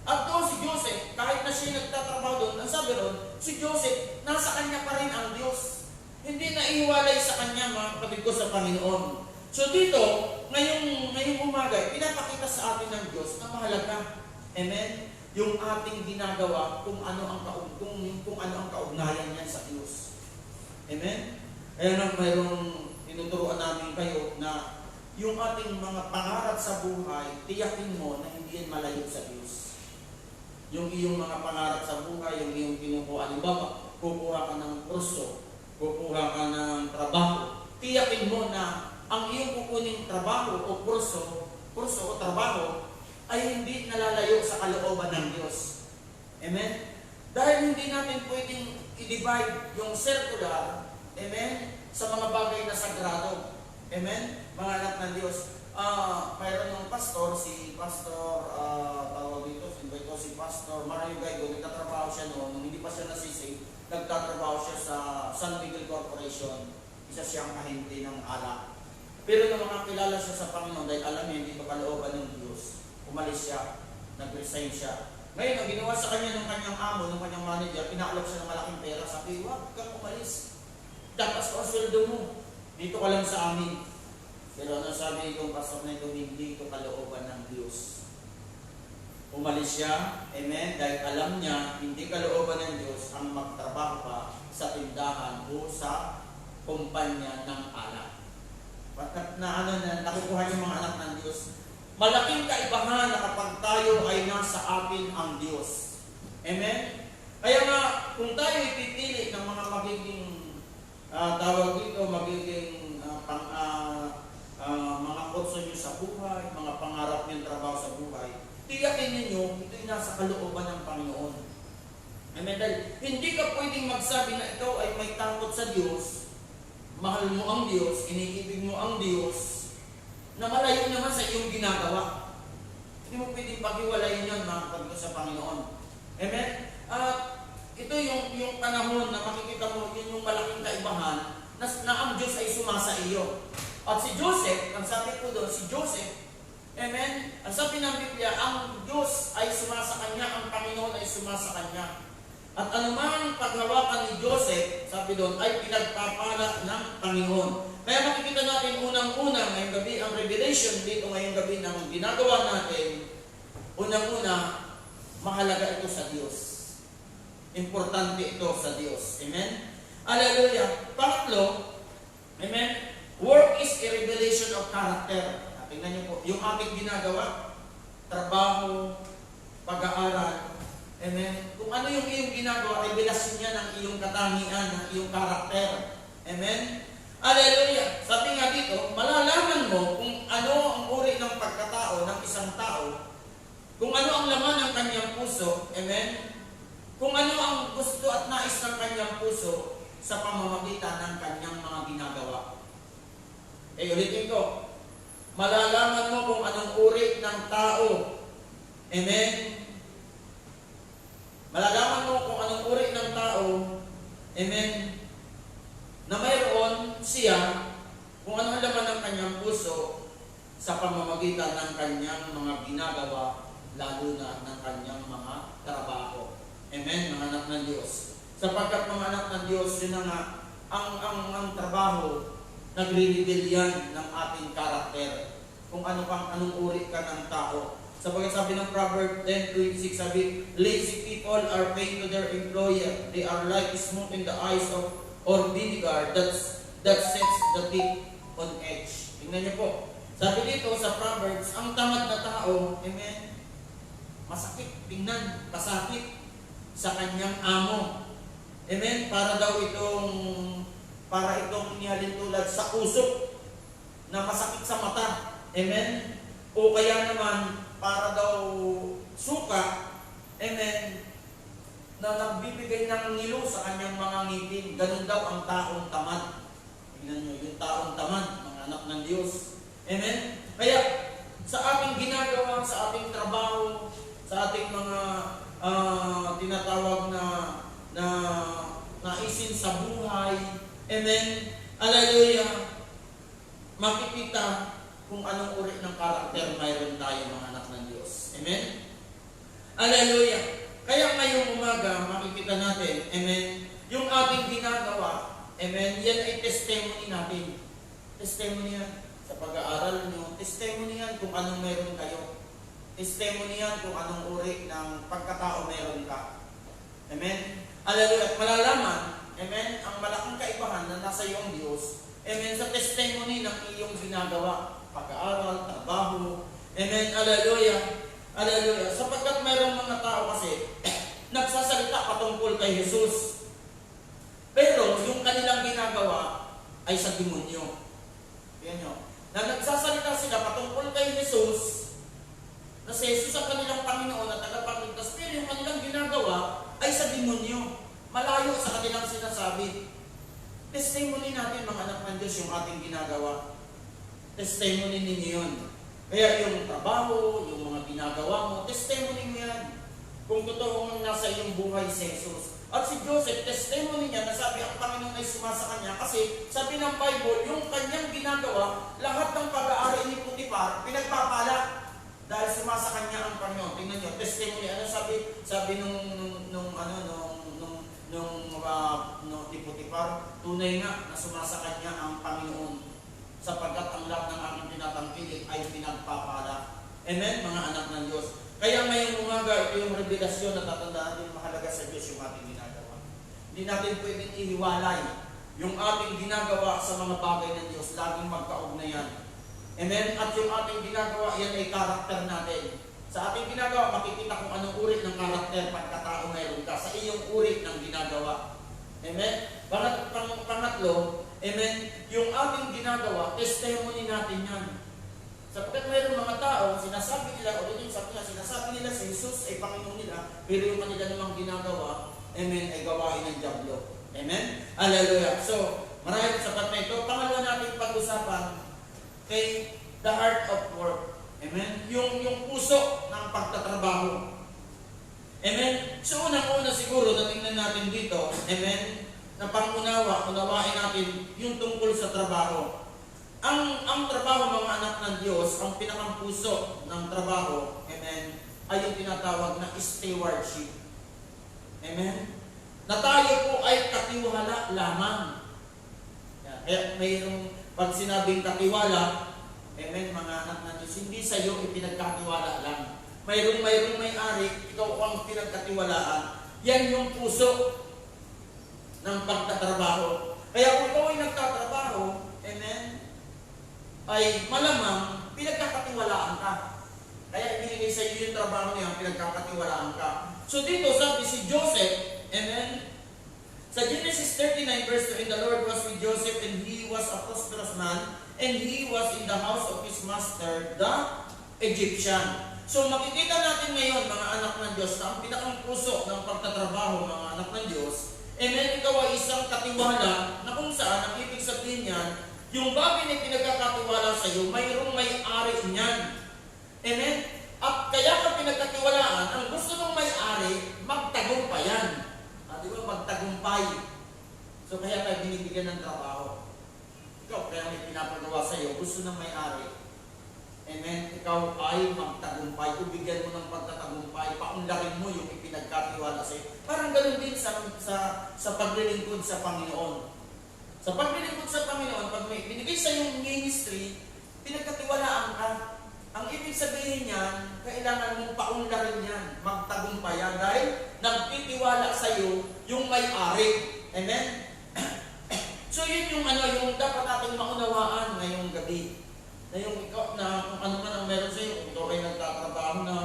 At doon si Joseph, kahit na siya nagtatrabaho doon, ang sabi ron, si Joseph, nasa kanya pa rin ang Diyos. Hindi na iwalay sa kanya, mga kapatid ko sa Panginoon. So dito, ngayong umaga, pinapakita sa atin ng Diyos na mahalaga. Amen? Yung ating ginagawa, kung ano ang kaugnayan niyan sa Diyos. Amen? Kaya nang mayroong tinuturuan namin kayo na yung ating mga pangarap sa buhay, tiyakin mo na hindi yan malayo sa Diyos. Yung iyong mga pangarap sa buhay, yung iyong kinukuha, halimbawa, kukuha ka ng kurso, kukuha ka ng trabaho, tiyakin mo na ang iyong kukuning trabaho o kurso o trabaho ay hindi nalalayo sa kalooban ng Diyos. Amen? Dahil hindi natin pwedeng i-divide yung circular, amen, sa mga bagay na sagrado. Amen? Mga anak ng Diyos. Mayroon yung pastor, tawag dito, si Pastor Mario Gaigo, nagtatrabaho siya noon, nung hindi pa siya nasisig, nagtatrabaho siya sa San Miguel Corporation. Isa siyang ahente ng alak. Pero nung makakilala siya sa Panginoon, dahil alam niya hindi pa kalooban ng Diyos, umalis siya, nag-resign siya. Ngayon, ang ginawa sa kanya ng kanyang amo, ng kanyang manager, pinaalok siya ng malaking pera, sabi, wag kang umalis. Tapos ang sweldo mo, dito ka lang sa amin. Pero ano sabi itong pastor na ito, hindi ito kalooban ng Diyos. Umalis siya, amen, dahil alam niya, hindi kalooban ng Diyos ang magtrabaho pa sa tindahan o sa kumpanya ng alak. Nakukuha yung mga anak ng Diyos. Malaking kaibahan na kapag tayo ay nasa atin ang Diyos. Amen? Kaya nga, kung tayo ipipili ng mga magiging tawag dito, magiging mga kotso nyo sa buhay, mga pangarap nyo trabaho sa buhay, tiyakin ninyo, ito'y nasa kalooban ng Panginoon. Amen. Dahil hindi ka pwedeng magsabi na ikaw ay may takot sa Diyos, mahal mo ang Diyos, iniibig mo ang Diyos, na malayo naman sa iyong ginagawa. Hindi mo pwedeng paghiwalayin yan, mga kapatid sa Panginoon. Amen? At ito yung panahon na makikita mo, yun yung malaking kaibahan na ang Diyos ay sumasa iyo. At si Joseph, ang sabi ko doon, si Joseph, amen, ang sabi ng Biblia, ang Diyos ay sumasa kanya, ang Panginoon ay sumasa kanya. At anumang paghawakan ni Joseph, sabi doon, ay pinagpapala ng Panginoon. Kaya makikita natin unang-una ngayong gabi, ang revelation dito ngayong gabi ng ginagawa natin, unang-una, mahalaga ito sa Diyos. Importante ito sa Diyos. Amen? Hallelujah. Pangatlo, amen, work is a revelation of character. Tingnan niyo po, yung ating ginagawa, trabaho, pag-aaral, amen. Kung ano yung iyong ginagawa, revelasyon niya ng iyong katangian, ng iyong karakter. Amen. Hallelujah. Sabi nga dito, malalaman mo kung ano ang uri ng pagkatao ng isang tao, kung ano ang laman ng kanyang puso, amen. Kung ano ang gusto at nais ng kanyang puso sa pamamagitan ng kanyang mga ginagawa. Ulitin ko, malalaman mo kung anong uri ng tao, amen. Malalaman mo kung anong uri ng tao, amen, na mayroon siya, kung ano ang laman ng kanyang puso sa pamamagitan ng kanyang mga ginagawa, lalo na ng kanyang mga trabaho. Amen, mga anak ng Diyos. Sapagkat mga anak ng Diyos, yun na nga, ang trabaho, nagre-reveal yan ng ating karakter. Kung anong uri ka ng tao. Sapagkat sabi ng Proverbs 10:26, sabi, lazy people are paid to their employer. They are like smoke in the eyes of or vinegar that sets the teeth on edge. Tingnan niyo po. Sabi dito sa Proverbs, ang tamad na tao, amen, masakit, tingnan, kasakit sa kanyang amo. Amen? Para itong inihalin tulad sa usok na masakit sa mata. Amen? O kaya naman, para daw suka, amen, na nagbibigay ng ngilo sa kanyang mga ngipin. Ganun daw ang taong tamad. Tingnan nyo, yung taong tamad, mga anak ng Diyos. Amen? Kaya, sa ating ginagawa, sa ating trabaho, sa ating mga tinatawag na naisin sa buhay, amen, hallelujah, makikita kung anong uri ng karakter mayroon tayo, mga anak ng Diyos. Amen? Hallelujah. Kaya ngayong umaga, makikita natin, amen, yung ating ginagawa, amen, yan ay testimony natin. Testimony yan sa pag-aaral nyo. Testimony yan kung anong mayroon kayo. Testimony yan kung anong uri ng pagkatao mayroon ka. Amen? Hallelujah. At malalaman, amen, ang malaking kaibahan na nasa iyong Diyos, amen, sa testimony ng iyong ginagawa. Pag-aaral, trabaho. Amen. Hallelujah. Hallelujah. Sapagkat mayroong mga tao kasi nagsasalita patungkol kay Jesus. Pero yung kanilang ginagawa ay sa demonyo. Yan nyo. Na nagsasalita sila patungkol kay Jesus, na si Jesus ang kanilang Panginoon at tagapagligtas, pero yung kanilang ginagawa ay sa demonyo. Malayo sa kanilang sinasabi. Testimony natin, mga anak ng Diyos, yung ating ginagawa. Testimony ninyo yun. Kaya yung trabaho, yung mga ginagawa mo, testimony mo yan. Kung totoong nasa iyong buhay si Jesus. At si Joseph, testimony niya na sabi ang Panginoon ay sumasa kanya kasi sabi ng Bible, yung kanyang ginagawa, lahat ng pag-aari ni Potiphar, pinagpapala dahil sumasa kanya ang Panginoon. Tingnan niyo, testimony. Ano sabi ni Potiphar, tunay nga na sumasa kanya ang Panginoon sapagkat ang lahat ng aking tinatangkilik ay pinagpapala. Amen, mga anak ng Diyos. Kaya ngayong umaga, ito yung revelasyon na tatandaan natin mahalaga sa Diyos yung ating ginagawa. Hindi natin pwedeng ihiwalay yung ating ginagawa sa mga bagay ng Diyos. Laging magkaugnayan. Amen? At yung ating ginagawa, yan ay karakter natin. Sa ating ginagawa, makikita kung anong uri ng karakter pagkatao mayroon ka sa iyong uri ng ginagawa. Amen? Pangatlo, pangatlo, amen, yung ating ginagawa, testimony natin yan. Sapagkat mayroong mga tao, sinasabi nila, o din sabi nga, sinasabi nila si Jesus ay Panginoon nila, pero yung kanila namang ginagawa, amen, ay gawain ng dyablo. Amen? Hallelujah. So, maraming sapat na ito. Pangalawa natin pag-usapan kay the heart of work. Amen? Yung puso ng pagtatrabaho. Amen? So, unang-una siguro, natingnan natin dito, amen, na unawain natin yung tungkol sa trabaho. Ang trabaho, mga anak ng Diyos, ang pinakampuso ng trabaho, amen, ay yung tinatawag na stewardship. Amen? Na tayo po ay katiwala lamang. Kaya mayroong pag sinabing katiwala, amen, mga anak ng Diyos, hindi sa iyo ipinagkatiwala lang. Mayroong may-ari, ikaw ang pinagkatiwalaan. Yan yung puso ng pagtatrabaho. Kaya kung ikaw ay nagtatrabaho, amen, ay malamang pinagkakatiwalaan ka. Kaya ibinigay sa iyo yung trabaho niya, pinagkakatiwalaan ka. So dito sabi si Joseph, amen, sa Genesis 39 verse 2, and the Lord was with Joseph, and he was a prosperous man, and he was in the house of his master, the Egyptian. So makikita natin ngayon, mga anak ng Diyos, na ang pinakang puso ng pagtatrabaho, mga anak ng Diyos, amen, ikaw ay isang katiwala na kung saan, ang ibig sabihin niyan, yung bagay na pinagkakatiwala sa iyo, mayroong may-ari niyan. Amen? At kaya ka pinagkatiwalaan, ang gusto ng may-ari, magtagumpayan. Di ba? Magtagumpay. So kaya tayo binibigyan ng trabaho. Ikaw, kaya may pinapagawa sa iyo, gusto ng may-ari. Amen? Ikaw ay magtagumpay. Ubigyan mo ng pagtatagumpay. Paunlarin mo yung ipinagkatiwala sa iyo. Parang ganun din sa paglilingkod sa Panginoon. Sa paglilingkod sa Panginoon, pag may binigay sa iyong ministry, pinagkatiwalaan ka. Ang ibig sabihin niyan, kailangan mong paunlarin yan, magtagumpayan, dahil nagtitiwala sa iyo yung may-ari. Amen? So yun yung dapat nating maunawaan ngayong gabi. Na yung ikaw, na kung ano man ang meron sa iyo, kung ikaw ay nagtatrabaho na,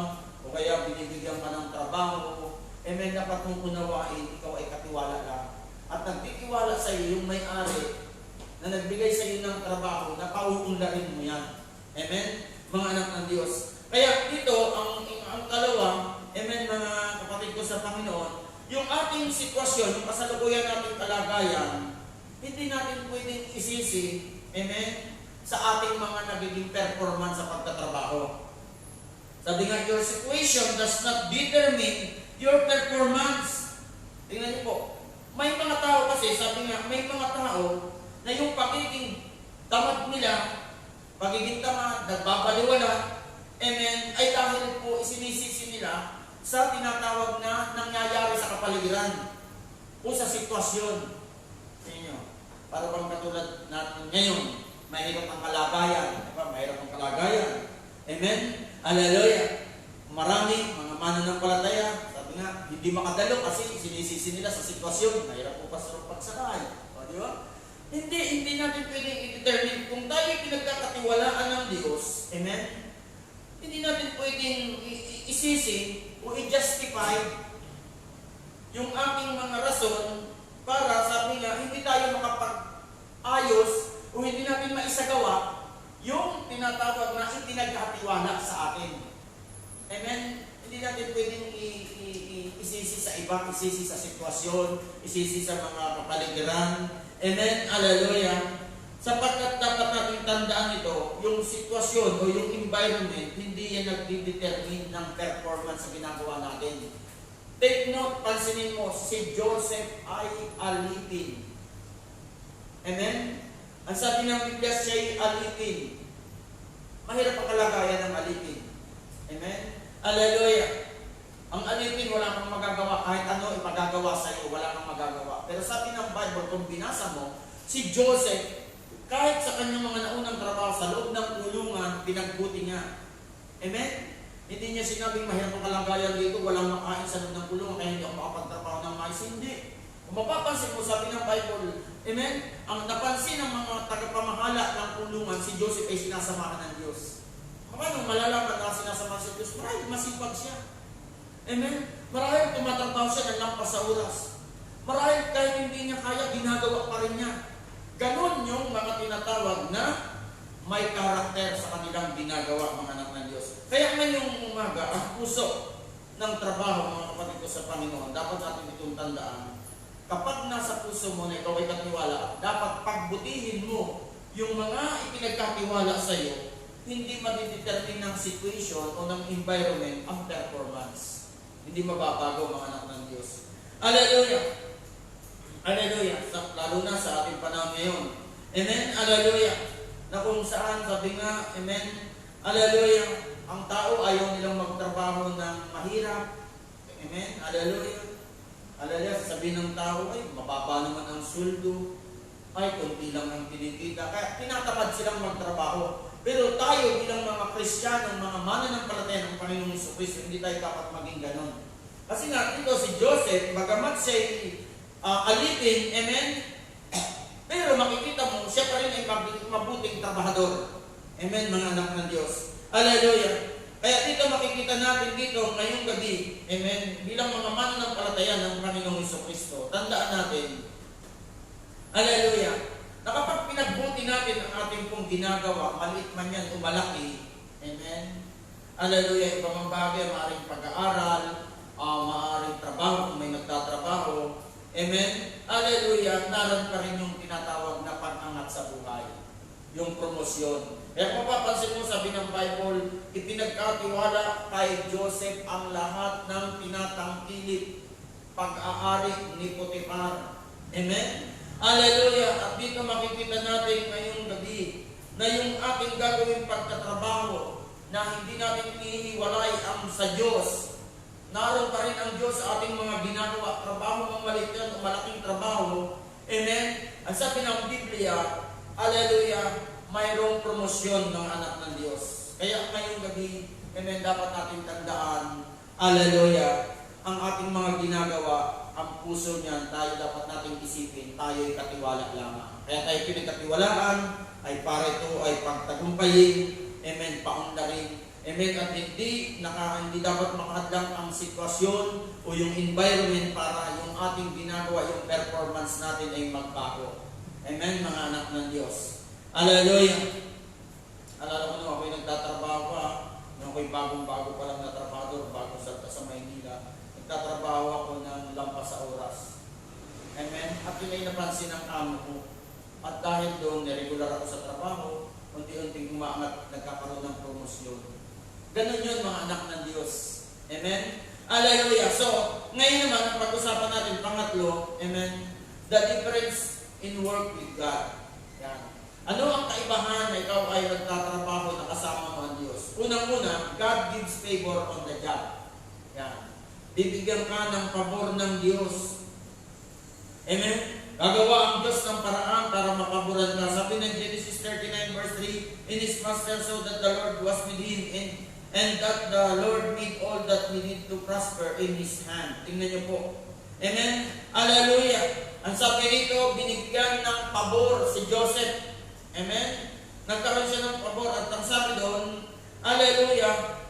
o kaya binibigyan ka ng trabaho, amen, dapat mong unawain, ikaw ay katiwala lang. At nagtitiwala sa iyo yung may-ari na nagbigay sa iyo ng trabaho na pauunlarin mo yan. Amen? Mga anak ng Diyos. Kaya dito, ang kalawa, amen, mga kapatid ko sa Panginoon, yung ating sitwasyon, yung kasalukuyan nating kalagayan, hindi natin pwedeng isisi, amen, sa ating mga nagiging performance sa pagtatrabaho. Sabi nga, your situation does not determine your performance. Tingnan niyo po. May mga tao kasi, sabi nga, may mga tao na yung pagiging tamad nila, pagiging tamad, nagbabaliwala, amen, ay dahil po isinisisi nila sa tinatawag na nangyayari sa kapaligiran o sa sitwasyon. Inyo, para bang katulad natin ngayon, mahirap ang kalagayan, diba? Mahirap ang kalagayan. Amen? Hallelujah! Marami, mga mananampalataya, sabi nga, hindi makadalo kasi sinisisi nila sa sitwasyon. Mahirap po pasarong pagsakay. O, di ba? Hindi natin pwedeng i-determine kung tayo pinagkakatiwalaan ng Diyos. Amen? Hindi natin pwedeng isisi o i-justify yung ating mga rason para, sabi nga, hindi tayo makapag-ayos o hindi natin maisagawa yung tinatawag na itinagkatiwala sa atin. Amen? Hindi natin pwedeng isisi sa iba, isisi sa sitwasyon, isisi sa mga kapaligiran. Amen? Hallelujah! Sapagkat dapat natin tandaan ito, yung sitwasyon o yung environment, hindi yan nagdi-determine ng performance sa ginagawa natin. Take note, pansinin mo, si Joseph ay alipin. Amen? Ang sabi ng Biblia, siya ay alipin. Mahirap ang kalagayan ng alipin. Amen? Hallelujah! Ang alipin, wala kang magagawa. Kahit ano ipagagawa sa iyo, wala kang magagawa. Pero sabi ng Bible, kung binasa mo, si Joseph, kahit sa kanyang mga naunang trabaho sa loob ng kulungan, pinagbuti niya. Amen? Hindi niya sinabing mahirap ang kalagayan dito, walang makain sa loob ng kulungan, kaya hindi ako makapagtrabaho ng mais. Hindi. Kung mapapansin mo, sabi ng Bible, amen? Ang napansin ng mga tagapamahala ng kulungan, si Joseph ay sinasamahan ng Diyos. Paano malalaman na sinasamahan sa Diyos? Marahil masipag siya. Amen? Marahil tumatrabaho siya ng lampas sa oras. Marahil kahit hindi niya kaya, ginagawa pa rin niya. Ganon yung mga tinatawag na may karakter sa kanilang ginagawa, mga anak ng Diyos. Kaya ngayong umaga, ang puso ng trabaho, mga kapatid ko sa Panginoon, dapat natin itong tandaan. Kapag nasa puso mo na ikaw ay katiwala, dapat pagbutihin mo yung mga ipinagkatiwala sa iyo, hindi madidetermine ng situation o ng environment ang performance. Hindi mababago, mga anak ng Diyos. Hallelujah! Hallelujah! Lalo na sa ating panahon ngayon. Amen? Hallelujah! Na kung saan, sabi nga, amen? Hallelujah! Ang tao ayaw nilang magtrabaho ng mahirap. Amen? Hallelujah! Hallelujah! Sabihin ng tao, ay, mababa naman ang sweldo. Ay, kunti lang ang kinikita. Kaya tinatamad silang magtrabaho. Pero tayo bilang mga Kristiyano, mga mananampalataya ng Panginoong Jesucristo, hindi tayo dapat maging ganon. Kasi nga, dito si Joseph, bagamat siya alipin, amen? Pero makikita mo, siya pa rin ay mabuting trabahador. Amen, mga anak ng Diyos. Hallelujah! Kaya dito makikita natin dito ngayong gabi, amen, bilang mga mananampalataya ng Panginoong Jesucristo, tandaan natin, hallelujah, na kapag pinagbuti natin ang ating pong ginagawa, maliit man yan o malaki, amen, hallelujah, iba mang bagay, maaaring pag-aaral, maaaring trabaho kung may nagtatrabaho, amen, hallelujah, naroon pa rin yung tinatawag na pag-angat sa buhay, yung promosyon. Kaya kung mapapansin mo, sabi ng Bible, ipinagkatiwala kay Joseph ang lahat ng tinatangkilik pag-aari ni Potiphar. Amen? Hallelujah! At dito makikita natin ngayong gabi na yung ating gagawin pagkatrabaho na hindi natin ihiwalay ang sa Diyos. Naroon pa rin ang Diyos sa ating mga ginagawa, trabaho ng maliit yan o malaking trabaho. Amen? Ang sabi ng Biblia, hallelujah, mayroong promosyon ng anak ng Diyos. Kaya ngayong gabi, amen, dapat natin tandaan, hallelujah, ang ating mga ginagawa, ang puso niyan, tayo dapat nating isipin, tayo ay katiwala lamang. Kaya tayo pinagkatiwalaan, ay para ito ay pagtagumpayin, amen, paundarin, amen, at hindi dapat makahadlang ang sitwasyon o yung environment para yung ating ginagawa, yung performance natin ay magbago. Amen, mga anak ng Diyos. Hallelujah! Alala ko nung ako'y nagtatrabaho pa, nung ako'y bagong-bago pa lang na trabador, bago sa Maynila, nagtatrabaho ako ng lampas sa oras. Amen? At yun ay napansin ng amo ko. At dahil doon, neregular ako sa trabaho, unti-unting umaangat, nagkakaroon ng promosyon. Ganon yun, mga anak ng Diyos. Amen? Hallelujah! So, ngayon naman, ang pag-usapan natin, pangatlo, amen, the difference in work with God. Yan. Ano ang kaibahan na ikaw ay nagtatrabaho na kasama mo ang Diyos? Unang-una, God gives favor on the job. Yan. Bibigyan ka ng pabor ng Diyos. Amen? Gagawa ang Diyos ng paraan para makaburan ka. Sabi ng Genesis 39 verse 3, in his master so that the Lord was with him and that the Lord made all that he need to prosper in his hand. Tingnan niyo po. Amen? Hallelujah! Ang sabi rito, binigyan ng pabor si Joseph. Amen? Nagkaroon siya ng pabor at ang sabi doon, hallelujah,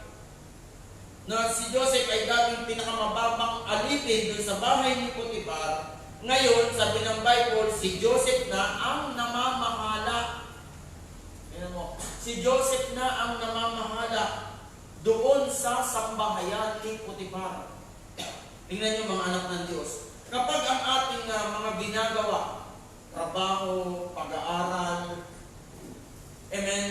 na si Joseph ay dating pinakamababang alipin doon sa bahay ni Potiphar. Ngayon, sabi ng Bible, si Joseph na ang namamahala. Tingnan mo, si Joseph na ang namamahala doon sa sambahayan ni Potiphar. Tingnan niyo, mga anak ng Diyos. Kapag ang ating mga ginagawa, trabaho, pag-aaral, amen,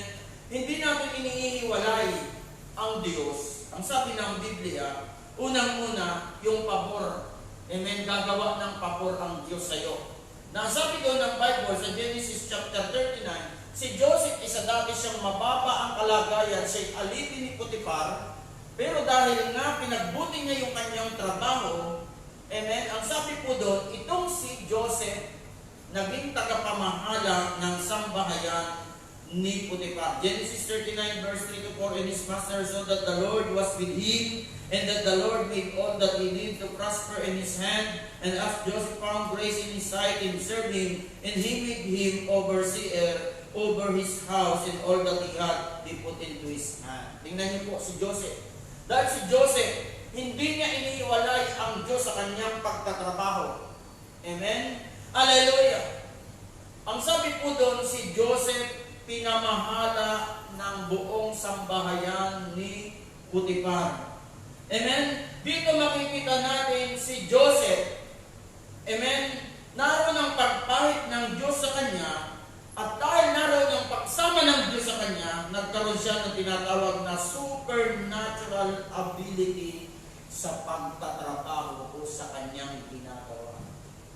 hindi natin inihiwalay ang Diyos. Ang sabi ng Biblia, unang-una, yung pabor. Amen, gagawa ng pabor ang Diyos sa iyo. Nasabi doon ng Bible sa Genesis chapter 39, si Joseph isa dati siyang mababa ang kalagayan, siya'y alipin ni Potiphar, pero dahil nga pinagbuti niya yung kanyang trabaho, amen, ang sabi po doon, itong si Joseph, naging tagapamahala ng sambahayan ni Potiphar. Genesis 39 verse 3 to 4, and his master saw that the Lord was with him, and that the Lord made all that he did to prosper in his hand. And as Joseph found grace in his sight, and served him, and he made him overseer over his house, and all that he had, he put into his hand. Tingnan niyo po si Joseph. Dahil si Joseph, hindi niya iniiwalay ang Diyos sa kanyang pagtatrabaho. Amen? Hallelujah! Ang sabi si Joseph pinamahala ng buong sambahayan ni Potiphar. Amen? Dito makikita natin si Joseph. Amen? Naroon ang pagpahit ng Diyos sa kanya, at dahil naroon ang pagsama ng Diyos sa kanya, nagkaroon siya ng tinatawag na supernatural ability sa pagtatrabaho o sa kanyang ginagawa.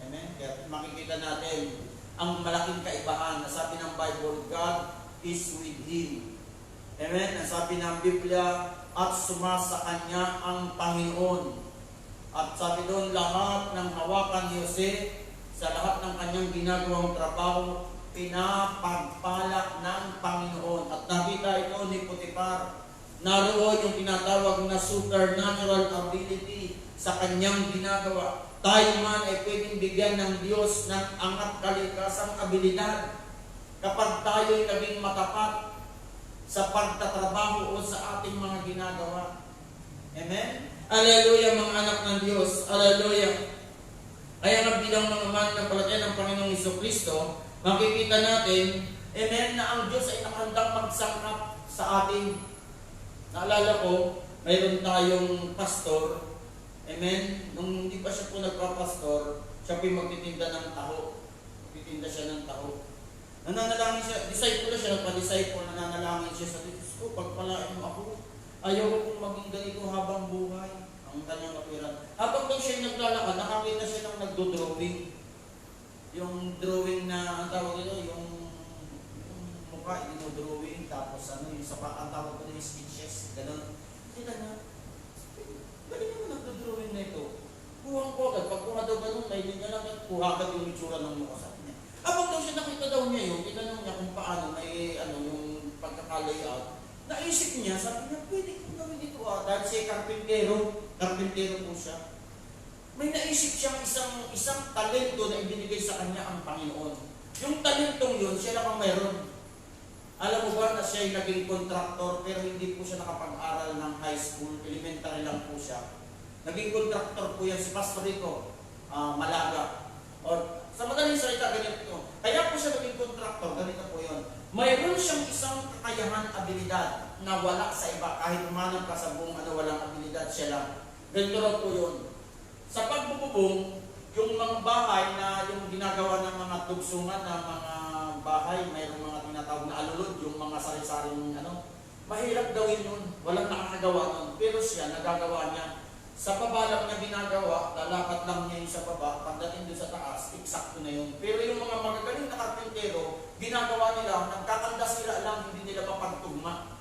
Amen? Kaya makikita natin ang malaking kaibahan na sabi ng Bible, God is with him. Amen? Ang sabi ng Biblia, at sumasa kanya ang Panginoon. At sabi doon, lahat ng hawakan ni Jose, sa lahat ng kanyang ginagawang trabaho, pinapagpala ng Panginoon. At nakita ito ni Potiphar. Naroon yung tinatawag na supernatural ability sa kanyang ginagawa. Tayo man ay pwedeng bigyan ng Diyos ng angat kalikasang abilidad kapag tayo'y naging matapat sa pagtatrabaho o sa ating mga ginagawa. Amen? Hallelujah, mga anak ng Diyos. Hallelujah. Kaya nga bilang mga mananampalataya ng Panginoong Jesucristo, makikita natin, amen, na ang Diyos ay nakahandang magsangkap sa atin. Naalala ko, mayroon tayong pastor, amen, nung hindi pa siya po nagpapastor, siya po magtitinda ng taho. Magtitinda siya ng taho. Nananalangin siya, disciple siya, nagpa-disciple, nananalangin siya sa Diyos ko, pagpalain mo ako. Ayaw kong maging ganito habang buhay. Ang kanyang kapiran. Habang daw siya naglalakad, nakakita siya ng nagdo-drawing. Yung drawing na, ang tawag ito, yung mukha, yung drawing, tapos ano, yung ang tawag ko yung sketches, gano'n. Kita niya, galing naman nagdo-drawing na ito. Kuhang ko agad, pag kuha daw gano'n, may linya lang, kuha agad yung itsura ng mukha sa niya. Habang daw siya nakita daw niya yun, tinanong niya kung paano may yung pagkaka-layout. Naisip niya, sabi niya, pwede kong gawin dito dahil siya karpintero po siya. May naisip siyang isang talento na ibinigay sa kanya ang Panginoon. Yung talentong yun, siya lang ang mayroon. Alam mo ba na siya ay naging contractor pero hindi po siya nakapag-aral ng high school, elementary lang po siya. Naging contractor po yan si Pastor Rico, Malaga. O, sa madaling salita, ganito. Kaya po siya naging contractor, ganito po yun. Mayroon siyang isang kakayahan, abilidad na wala sa iba. Kahit umanap ka sa buong walang abilidad, siya lang. Ganito raw po yun. Sa pagbububong, yung mga bahay na yung ginagawa ng mga tugsungan na mga bahay, mayroong mga tinatawag na alulod, yung mga sari-saring mahirap gawin yun. Walang nakakagawa nun. Pero siya, nagagawa niya. Sa baba lang niya ginagawa, lalakad lang niya yung sa baba, pagdating doon sa taas, eksakto na yun. Pero yung mga magagaling na karpintero, ginagawa nila, nagkakanda sila lang, hindi nila mapagtugma.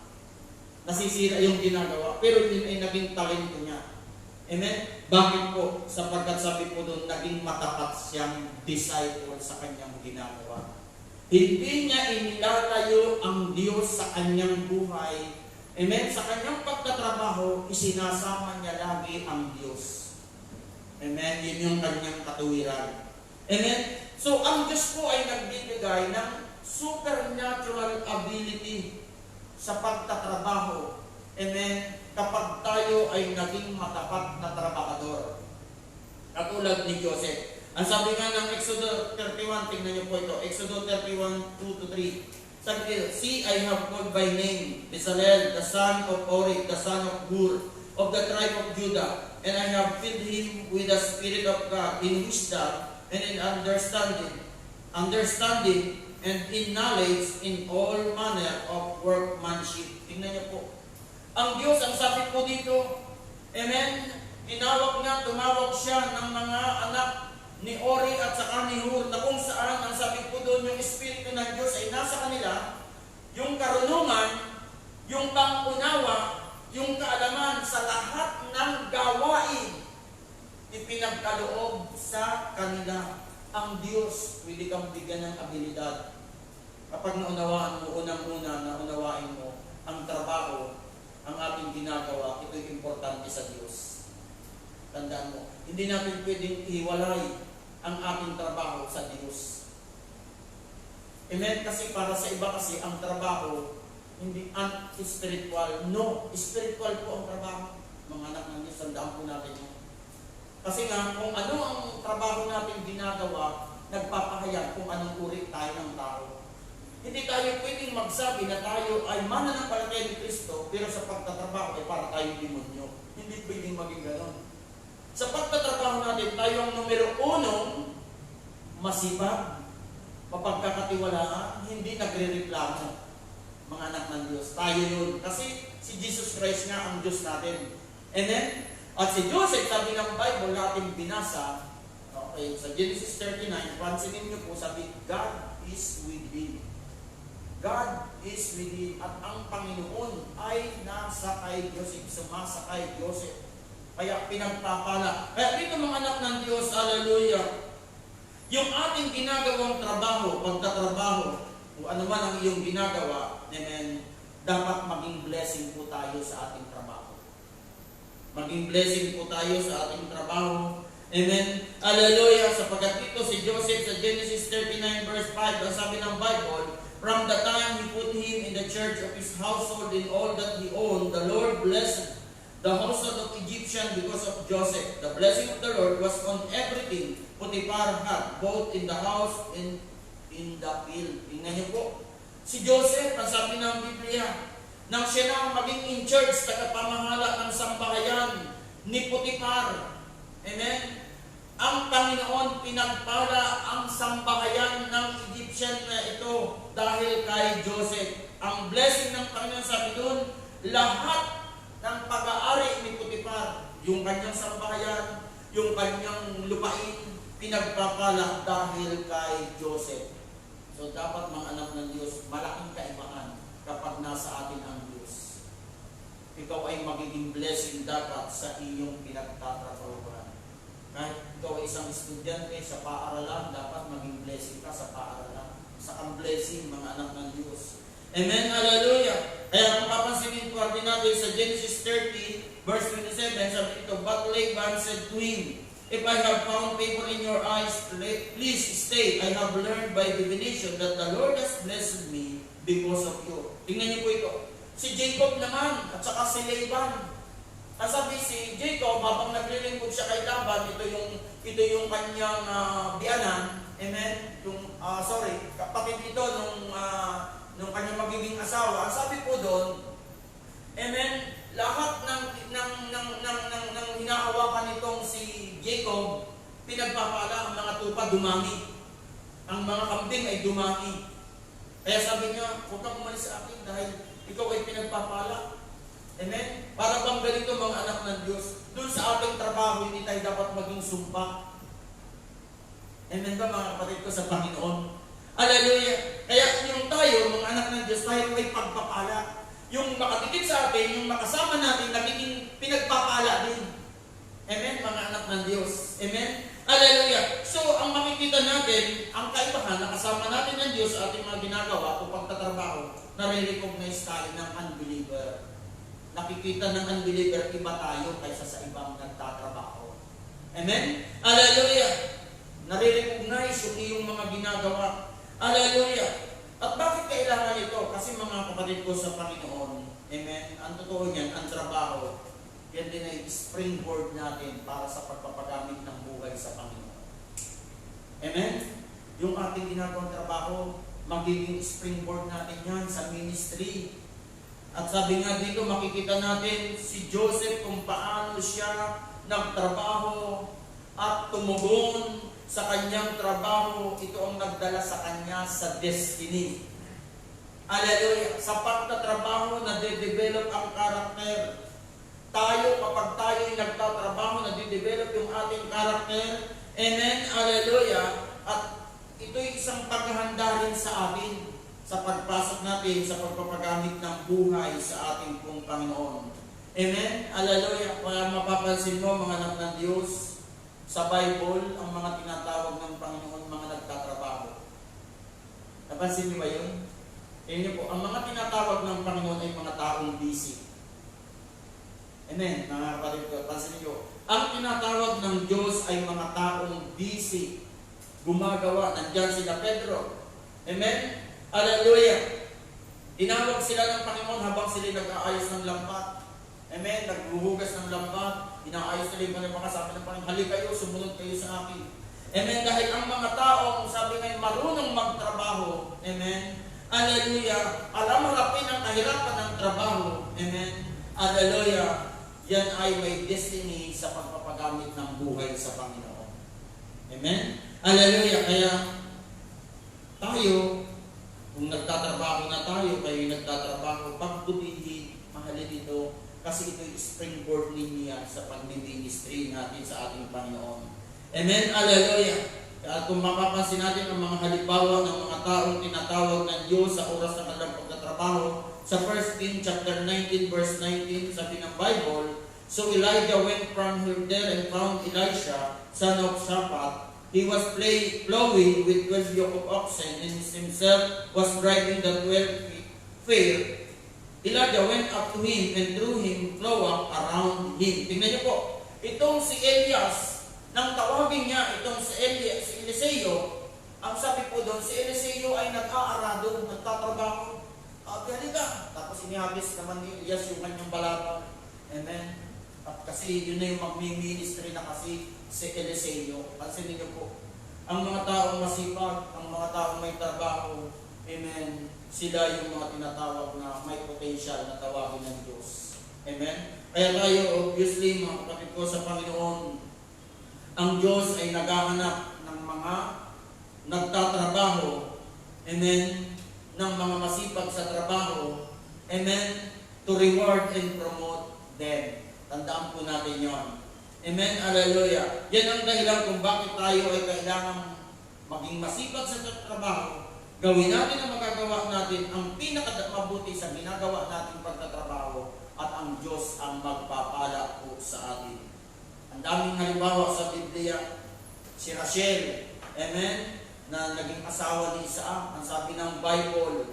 Nasisira yung ginagawa, pero yun ay naging talento niya. Amen? Bakit po? Sapagkat sabi po doon, naging matapat siyang disciple sa kanyang ginagawa. Hindi niya inilalayo ang Diyos sa kanyang buhay. Amen? Sa kanyang pagtatrabaho, isinasama niya lagi ang Diyos. Amen? Yun yung kanyang katuwiran. Amen? So, ang Diyos po ay nagbibigay ng supernatural ability sa pagtatrabaho. Amen? Kapag tayo ay naging matapat na trabahador. Katulad ni Joseph. Ang sabi nga ng Exodus 31, tingnan niyo po ito. Exodus 31, 2-3. Sabi dito, see, I have called by name Bezalel, the son of Ori, the son of Hur, of the tribe of Judah, and I have filled him with the Spirit of God, in wisdom and in understanding, and in knowledge, in all manner of workmanship. Tingnan niyo po. Ang Diyos, ang sabi po dito, amen, tumawag siya ng mga anak ni Ori at saka ni Hur, na kung saan ang sabi po doon yung Espiritu ng Diyos ay nasa kanila, yung karunungan, yung pangunawa, yung kaalaman sa lahat ng gawain, ipinagkaloob sa kanila. Ang Diyos, pwede kang bigyan ng abilidad. Kapag naunawaan mo, unang-una, naunawain mo ang trabaho, ang ating ginagawa, ito'y importante sa Diyos. Tandaan mo, hindi natin pwedeng ihiwalay ang ating trabaho sa Diyos. Amen? Kasi para sa iba kasi, ang trabaho, hindi spiritual. No, spiritual po ang trabaho. Mga anak ng Diyos, tandaan po natin yun. Kasi nga, kung ano ang trabaho natin ginagawa, nagpapahayag kung anong uri tayo ng tao. Hindi tayo pwedeng magsabi na tayo ay mananampalataya ni Kristo, pero sa pagtatrabaho ay para tayo demonyo. Hindi pwedeng maging ganon. Sa pagtatrabaho natin, tayo ang numero 1, masipag, mapagkakatiwalaan, hindi nagre-reklamo. Mga anak ng Diyos. Tayo yun. Kasi si Jesus Christ nga ang Diyos natin. Amen? At si Joseph, sabi ng Bible natin binasa, okay, sa Genesis 39, pansinin niyo po, sabi, God is with him. God is with him. At ang Panginoon ay nasa kay Joseph, sumasa kay Joseph. Kaya pinagpapala. Kaya dito mga anak ng Diyos, hallelujah, yung ating ginagawang trabaho, pagtatrabaho, kung ano man ang iyong ginagawa, amen, dapat maging blessing po tayo sa ating trabaho. Maging blessing po tayo sa ating trabaho. Amen. Hallelujah. Sapagkat dito si Joseph sa Genesis 39 verse 5, ang sabi ng Bible, from the time he put him in the charge of his household in all that he owned, the Lord blessed the household of Egyptian because of Joseph. The blessing of the Lord was on everything Potiphar had, both in the house and in the field. Tingnan niyo po. Si Joseph, ang sabi ng Biblia, nang siya na maging in charge, tagapamahala ng sambahayan ni Potiphar. Amen? Ang Panginoon pinagpala ang sambahayan ng Egyptian na ito dahil kay Joseph. Ang blessing ng Panginoon, sabi doon, lahat ng pag-aari ni Potiphar, yung kanyang sambahayan, yung kanyang lupain, pinagpapala dahil kay Joseph. So dapat mga anak ng Diyos, malaking kaibahan kapag nasa atin ang Diyos. Ikaw ay magiging blessing dapat sa iyong pinagtatrabahuan. Kahit ikaw ay isang estudyante sa paaralan, dapat maging blessing ka sa paaralan. Sa kang blessing, mga anak ng Diyos. Amen, hallelujah. Kaya kung papansinin po natin sa Genesis 30, verse 27, sabi ito, but Laban said to him, if I have found favor in your eyes, please stay. I have learned by divination that the Lord has blessed me because of you. Tingnan niyo po ito. Si Jacob naman, at saka si Laban. Ang sabi si Jacob, habang naglilingkod siya kay Laban, ito yung kanyang biyanan. Amen? Kapatid ito nung kanyang magiging asawa. Ang sabi po doon, amen, lahat ng hinahawakan nitong si Jacob, pinagpapala, ang mga tupa dumami. Ang mga kambing ay dumami. Kaya sabi niya, huwag kang umalis sa akin dahil ikaw ay pinagpapala. Amen? Para bang ganito mga anak ng Diyos, doon sa ating trabaho, hindi tayo dapat maging sumpa. Amen ba mga kapatid ko sa Panginoon? Hallelujah! Kaya yung tayo, mga anak ng Diyos, tayo ay pagpapala. Yung makatitid sa atin, yung makasama natin, nagiging pinagpapala din. Amen, mga anak ng Diyos. Amen? Hallelujah! So, ang makikita natin, ang kaibahan, nakasama natin ng Diyos sa ating mga ginagawa o pagtatrabaho, nare-recognize tayo ng unbeliever. Nakikita ng unbeliever, iba tayo kaysa sa ibang nagtatrabaho. Amen? Hallelujah! Nare-recognize yung iyong mga ginagawa. Hallelujah! At bakit kailangan ito? Kasi mga kapatid ko sa Panginoon, amen, ang totoo niyan, ang trabaho, yan din ay springboard natin para sa pagpapagamit ng buhay sa Panginoon. Amen? Yung ating ginagawang trabaho, magiging springboard natin yan sa ministry. At sabi nga dito, makikita natin si Joseph kung paano siya nagtrabaho at tumugon sa kanyang trabaho. Ito ang nagdala sa kanya sa destiny. Hallelujah! Sa pagtatrabaho, nade-develop ang karakter. Tayo, kapag tayo ay nagtatrabaho, nade-develop yung ating karakter. Amen? Hallelujah! At ito'y isang paghahanda rin sa atin sa pagpasok natin sa pagpapagamit ng buhay sa ating pong Panginoon. Amen? Hallelujah! Kaya mapapansin mo, mga anak ng Diyos, sa Bible, ang mga tinatawag ng Panginoon, mga nagtatrabaho. Napansin niyo ba yun? Tingnan niyo po, ang mga tinatawag ng Panginoon ay mga taong busy. Amen, mga kapatid ko, pansin niyo, ang tinatawag ng Diyos ay mga taong busy. Gumagawa, nandyan sila Pedro. Amen? Hallelujah! Tinawag sila ng Panginoon habang sila nag-aayos ng lambat. Amen. Naghuhugas ng lambat, inaayos nila yung mga sabi ng Panginoon, hali kayo, sumunod kayo sa akin. Amen. Dahil ang mga tao, kung sabi ngayon, marunong magtrabaho, amen. trabaho, amen, hallelujah, yan ay may destiny sa pagpapagamit ng buhay sa Panginoon. Amen? Hallelujah. Kaya tayo, kung nagtatrabaho na tayo, kayo nagtatrabaho, pagbutihin, mahalin ito, kasi ito yung springboard ninyo yan sa pag-ministry natin sa ating Panginoon. Amen? Hallelujah. At kung mapapansin natin ang mga halimbawa ng mga taong tinatawag ng Diyos sa oras ng kanilang pagtatrabaho, sa 1 Kings chapter 19 verse 19, sabi ng Bible, so Elijah went from there and found Elisha, son of Shaphat. He was plowing with 12 yoke of oxen, and himself was driving the 12 fair. Elijah went up to him and threw him flour around him. Tingnan niyo po, itong si Elias, nang tawagin niya itong si Eliseo, ang sabi po doon, si Eliseo ay nag-aarado, nagtatrabaho. Halika. Tapos inihabis naman ni Elias yung kanyang balabag. Amen. At kasi yun na yung magmi-ministry na kasi si Eliseo. Pansinin niyo po, ang mga taong masipag, ang mga taong may trabaho, amen, sila yung mga tinatawag na may potential na tawagin ng Diyos. Amen? Kaya tayo, obviously, mga kapatid ko sa Panginoon, ang Diyos ay naghahanap ng mga nagtatrabaho, amen, ng mga masipag sa trabaho, amen, to reward and promote them. Tandaan po natin yon. Amen? Hallelujah. Yan ang dahilan kung bakit tayo ay kailangan maging masipag sa trabaho. Gawin natin ang magagawa natin ang pinakamabuti sa ginagawa natin pagtatrabaho at ang Diyos ang magpapala po sa atin. Ang daming halimbawa sa Biblia, si Rachel, amen, na naging asawa ni Isaac. Ang sabi ng Bible,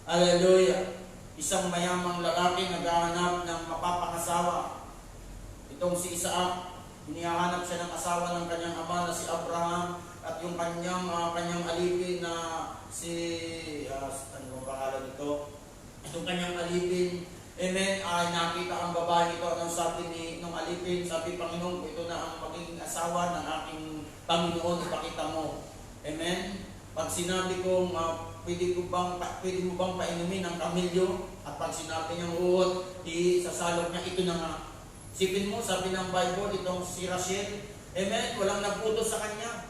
hallelujah, isang mayamang lalaki naghahanap ng mapapangasawa. Itong si Isaac, hinihahanap siya ng asawa ng kanyang ama na si Abraham at yung kanyang alipin na si, ano ang pangalan nito? Itong kanyang alipin, amen, ay nakita ang babae ito. Anong sabi ng alipin? Sabi, Panginoon, ito na ang magiging asawa ng aking Panginoon, ipakita mo. Amen? Pag sinabi kong, pwede mo bang painumin ng kamilyo? At pag sinabi niyang uot, isasalok niya, ito na nga. Sipin mo, sabi ng Bible, itong si Rachel, amen, walang nagputos sa kanya.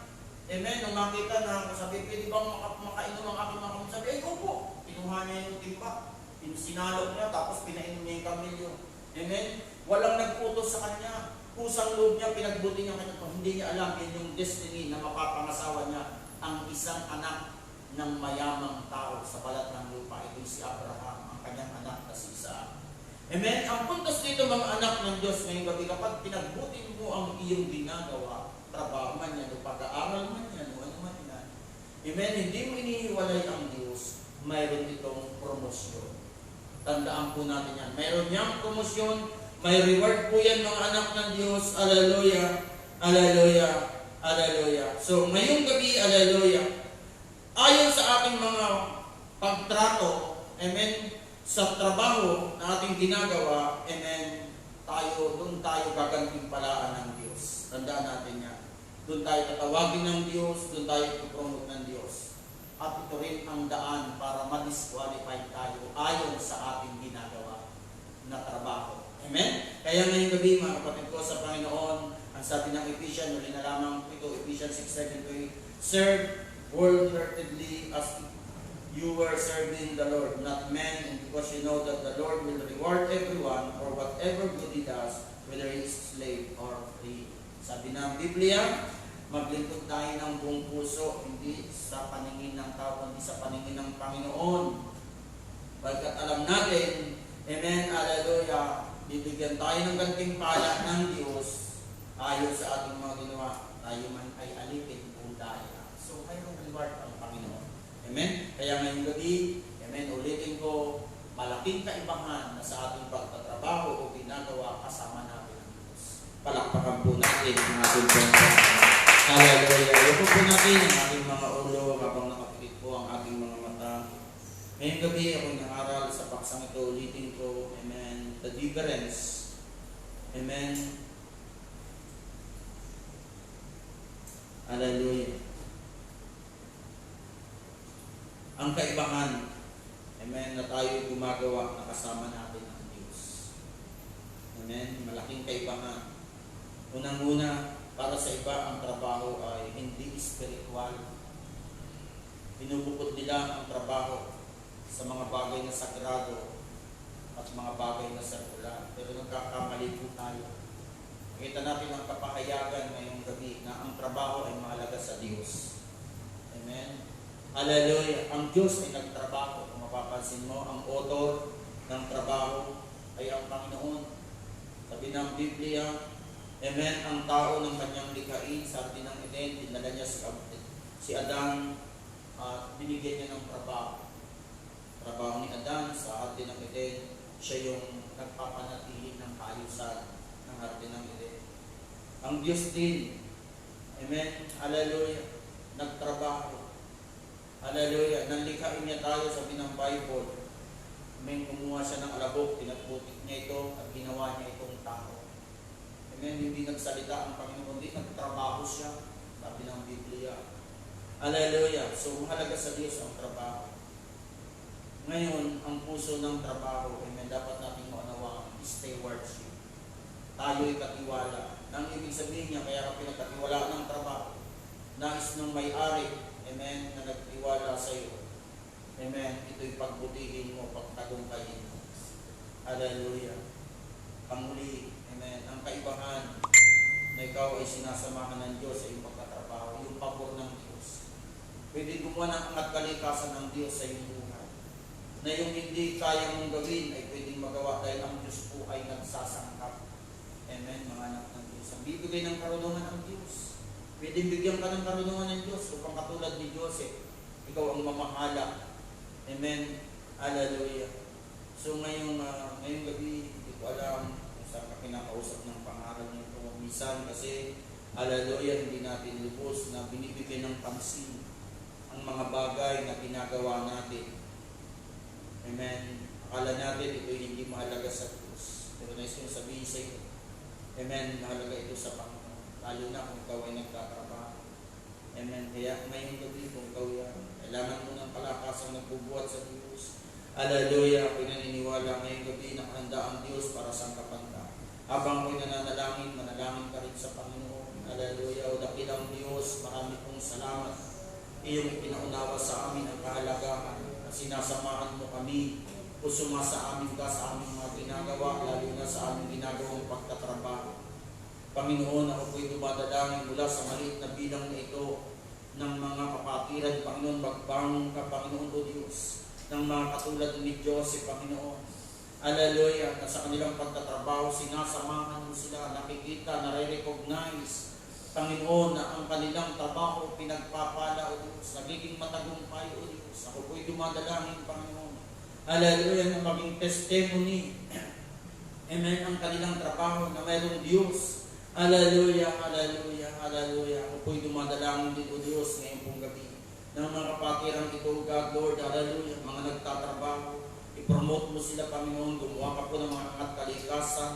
Amen, nung makita na, sabi, pwede bang makainom ang aking mga kamilyo? Sabi, ay, opo. Pinuha niya yung timba. Sinalok niya, tapos pinainom niya yung kamilyo. Amen? Walang nagputos sa kanya. Kusang loob niya, pinagbuti niya kanya. Hindi niya alam, yun yung destiny na mapapangasawa niya ang isang anak ng mayamang tao sa balat ng lupa. Ito si Abraham, ang kanyang anak na si Isaac. Amen? Ang puntos dito mga anak ng Diyos ngayong gabi, kapag pinagbuti mo ang iyong ginagawa, trabaho man yan, o pag-aaral man yan, o ano man yan. Amen? Hindi mo inihiwalay ang Diyos, mayroon itong promosyon. Tandaan po natin yan. Mayroon niyang promosyon, may reward po yan mga anak ng Diyos. Hallelujah, hallelujah, hallelujah. So ngayong gabi, hallelujah, ayon sa ating mga pagtrato, amen, sa trabaho na ating ginagawa, amen, doon tayo gagantimpalaan ng Diyos. Tandaan natin yan. Doon tayo tatawagin ng Diyos, doon tayo ipopromote ng Diyos. At ito rin ang daan para ma-disqualify tayo ayon sa ating ginagawa na trabaho. Amen? Kaya ngayong gabi, mga kapatid ko sa Panginoon, ang sabi ng Ephesians, uli na lamang ito, Ephesians 6:7-8, serve wholeheartedly as you were serving the Lord, not men, and because you know that the Lord will reward everyone for whatever good he does, whether he is slave or free. Sabi ng Biblia, maglingkod tayo ng buong puso, hindi sa paningin ng tao, hindi sa paningin ng Panginoon. Pagkat alam natin, amen, hallelujah, bibigyan tayo ng gantimpala ng Diyos ayon sa ating mga ginawa. Tayo man ay alipin o daya. So, mayroong reward ang Panginoon. Amen? Kaya ngayong gabi, amen, ulitin ko, malaking kaibahan na sa ating pagtatrabaho o ginagawa kasama natin ang Diyos. Palakpakan po natin ang ating Panginoon. Hallelujah. Ito po natin ang ating mga ulo habang nakapikit po ang ating mga mata. Ngayong gabi ako'y nangaral sa paksang ito, ulitin ko, amen, the difference, amen, hallelujah. Ang kaibahan Amen, na tayo gumagawa na kasama natin ang Diyos. Amen, malaking kaibahan. Unang-una, para sa iba, ang trabaho ay hindi spiritual. Binubukod nila ang trabaho sa mga bagay na sagrado at mga bagay na sekular. Pero nagkakamali po tayo. Makita natin ang kapahayagan ngayong gabi na ang trabaho ay mahalaga sa Diyos. Amen. Hallelujah. Ang Diyos ay nagtrabaho. Kung mapapansin mo, ang author ng trabaho ay ang Panginoon. Sabi ng Biblia, amen, ang tao ng kanyang likhain sa Hardin ng Eden, dinala niya si Adan at binigyan niya ng trabaho. Trabaho ni Adan sa Hardin ng Eden, siya yung nagpapanatili ng kaayusan ng Hardin ng Eden. Ang Diyos din, amen, hallelujah, nagtrabaho. Hallelujah, nanlikhain niya tayo, sabi ng Bible. May kumuha siya ng alabok, pinagputik niya ito at ginawa niya itong tao. Amen, hindi nagsalita ang Panginoon, hindi nagtrabaho siya, sabi ng Biblia. Hallelujah, so mahalaga sa Diyos ang trabaho. Ngayon, ang puso ng trabaho, amen, dapat natin maunawaan, stewardship. Tayo'y katiwala. Nang ibig sabihin niya, kaya ka pinagkatiwalaan ng trabaho. Nais ng may-ari, amen, na nagtiwala sa iyo. Amen, ito'y pagbutihin mo, pagtagumpayin mo. Hallelujah. Panguli, amen, ang kaibahan na ikaw ay sinasamahan ng Diyos sa iyong pagtatrabaho, yung pabor ng Diyos. Pwede gumawa ng angat kalikasan ng Diyos sa iyong buhay. Na yung hindi kaya mong gawin ay pwedeng magawa dahil ang Diyos po ay nagsasangkap. Amen, mga anak ng Diyos. Ang bibigay ng karunungan ng Diyos. Pwedeng bigyan ka ng karunungan ng Diyos upang katulad ni Joseph, ikaw ang mamahala. Amen, hallelujah. So ngayong gabi, hindi ko alam kung saan ka kinakausap ng pangaral nito. Minsan kasi, hallelujah, hindi natin lubos na binibigyan ng pansin ang mga bagay na ginagawa natin. Amen. Akala natin ito'y hindi mahalaga sa Diyos. Pero nais kong sabihin sa iyo, amen, mahalaga ito sa Panginoon. Lalo na kung ikaw ay nagtatrabaho. Amen. Kaya ngayong gabi kung ikaw yan, kailangan mo ng kalakasang nagbubuhat sa Diyos. Hallelujah. Ako'y naniniwala ngayong gabi na handa ang Diyos para sa kapanda. Habang ako'y nananalangin, manalangin ka rin sa Panginoon. Hallelujah. O dakilang Diyos, marami pong salamat. Iyong ipinaunawa sa amin ang kahalagahan na sinasamahan mo kami o sumasa amin ka sa aming mga ginagawa, lalo na sa aming ginagawang pagtatrabaho. Panginoon, ako po'y dumadalangin mula sa maliit na bilang na ito ng mga kapatiran, Panginoon, magbangon ka, Panginoon o Diyos, ng mga katulad ni Joseph, Panginoon. Hallelujah, na sa kanilang pagtatrabaho, sinasamahan mo sila, nakikita, nare-recognize, Panginoon, na ang kanilang trabaho pinagpapala, o Diyos, nagiging matagumpay, o Diyos. Ako po'y dumadalangin, Panginoon. Hallelujah, na maging testimony. Amen, ang kanilang trabaho na mayroong Diyos. Hallelujah, hallelujah, hallelujah. Ako po'y dumadalangin din, o Diyos, ngayong pong gabi. Ng mga kapatiran ito, God, Lord, hallelujah, mga nagtatrabaho. I-promote mo sila, Panginoon. Gumawa ka po ng mga angat kalikasan,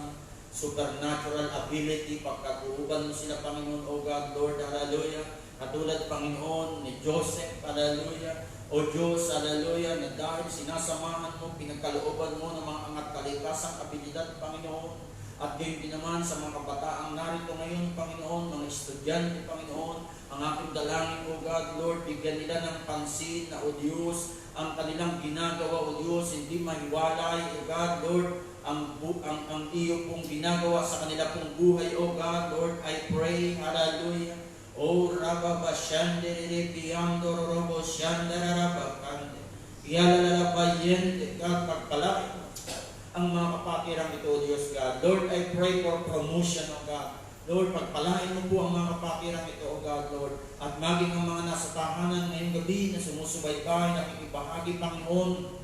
supernatural ability, pagkatuugan mo sila, Panginoon, O God, Lord, hallelujah. Katulad, Panginoon, ni Joseph, hallelujah. O Diyos, hallelujah, na dahil sinasamahan mo, pinagkalooban mo ng mga angat kalikasang abilidad, Panginoon. At gayon din naman sa mga kabataang narito ngayon, Panginoon, mga estudyante, Panginoon, ang aking dalangin, O God, Lord, bigyan nila ng pansin na, O Diyos, ang kanilang ginagawa, O Diyos, hindi mahiwalay, O God, Lord, ang iyo pong ginagawa sa kanila pong buhay, O God, Lord, I pray, hallelujah. O Rabba Bashandere, Piando, Robo Shandara, Rabakande, Yalalalabayente, God, pagpalaki ang mga kapatirang ito, Diyos God. Lord, I pray for promotion, O God. Lord, pagpalain mo po ang mga kapatirang ito, O God, Lord. At maging ang mga nasa tahanan ngayong gabi na sumusubaybay, nakikibahagi, Panginoon,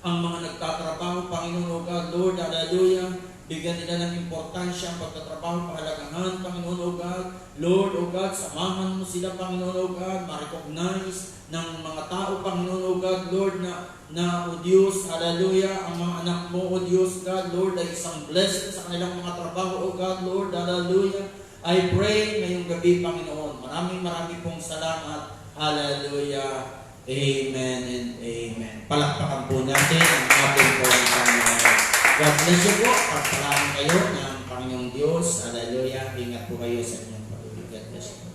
ang mga nagtatrabaho, Panginoon, O God, Lord, hallelujah. Bigyan nila ng importansya ang pagtatrabaho, pahalagahan, Panginoon, O God. Lord, O God, samahan mo sila, Panginoon, O God, ma-recognize ng mga tao, Panginoon, O God, Lord, na O Diyos, hallelujah, ang mga anak mo, O Diyos, God, Lord, ay isang blessing sa kanilang mga trabaho, O God, Lord, hallelujah. I pray ngayong gabi, Panginoon, maraming pong salamat, hallelujah. Amen and amen. Palakpakan po natin ang ating po ng Panginoon. God bless you po. Pagpalaan kayo ng Panginoong Diyos. Hallelujah. Ingat po kayo sa inyong pag-ibig. God bless you.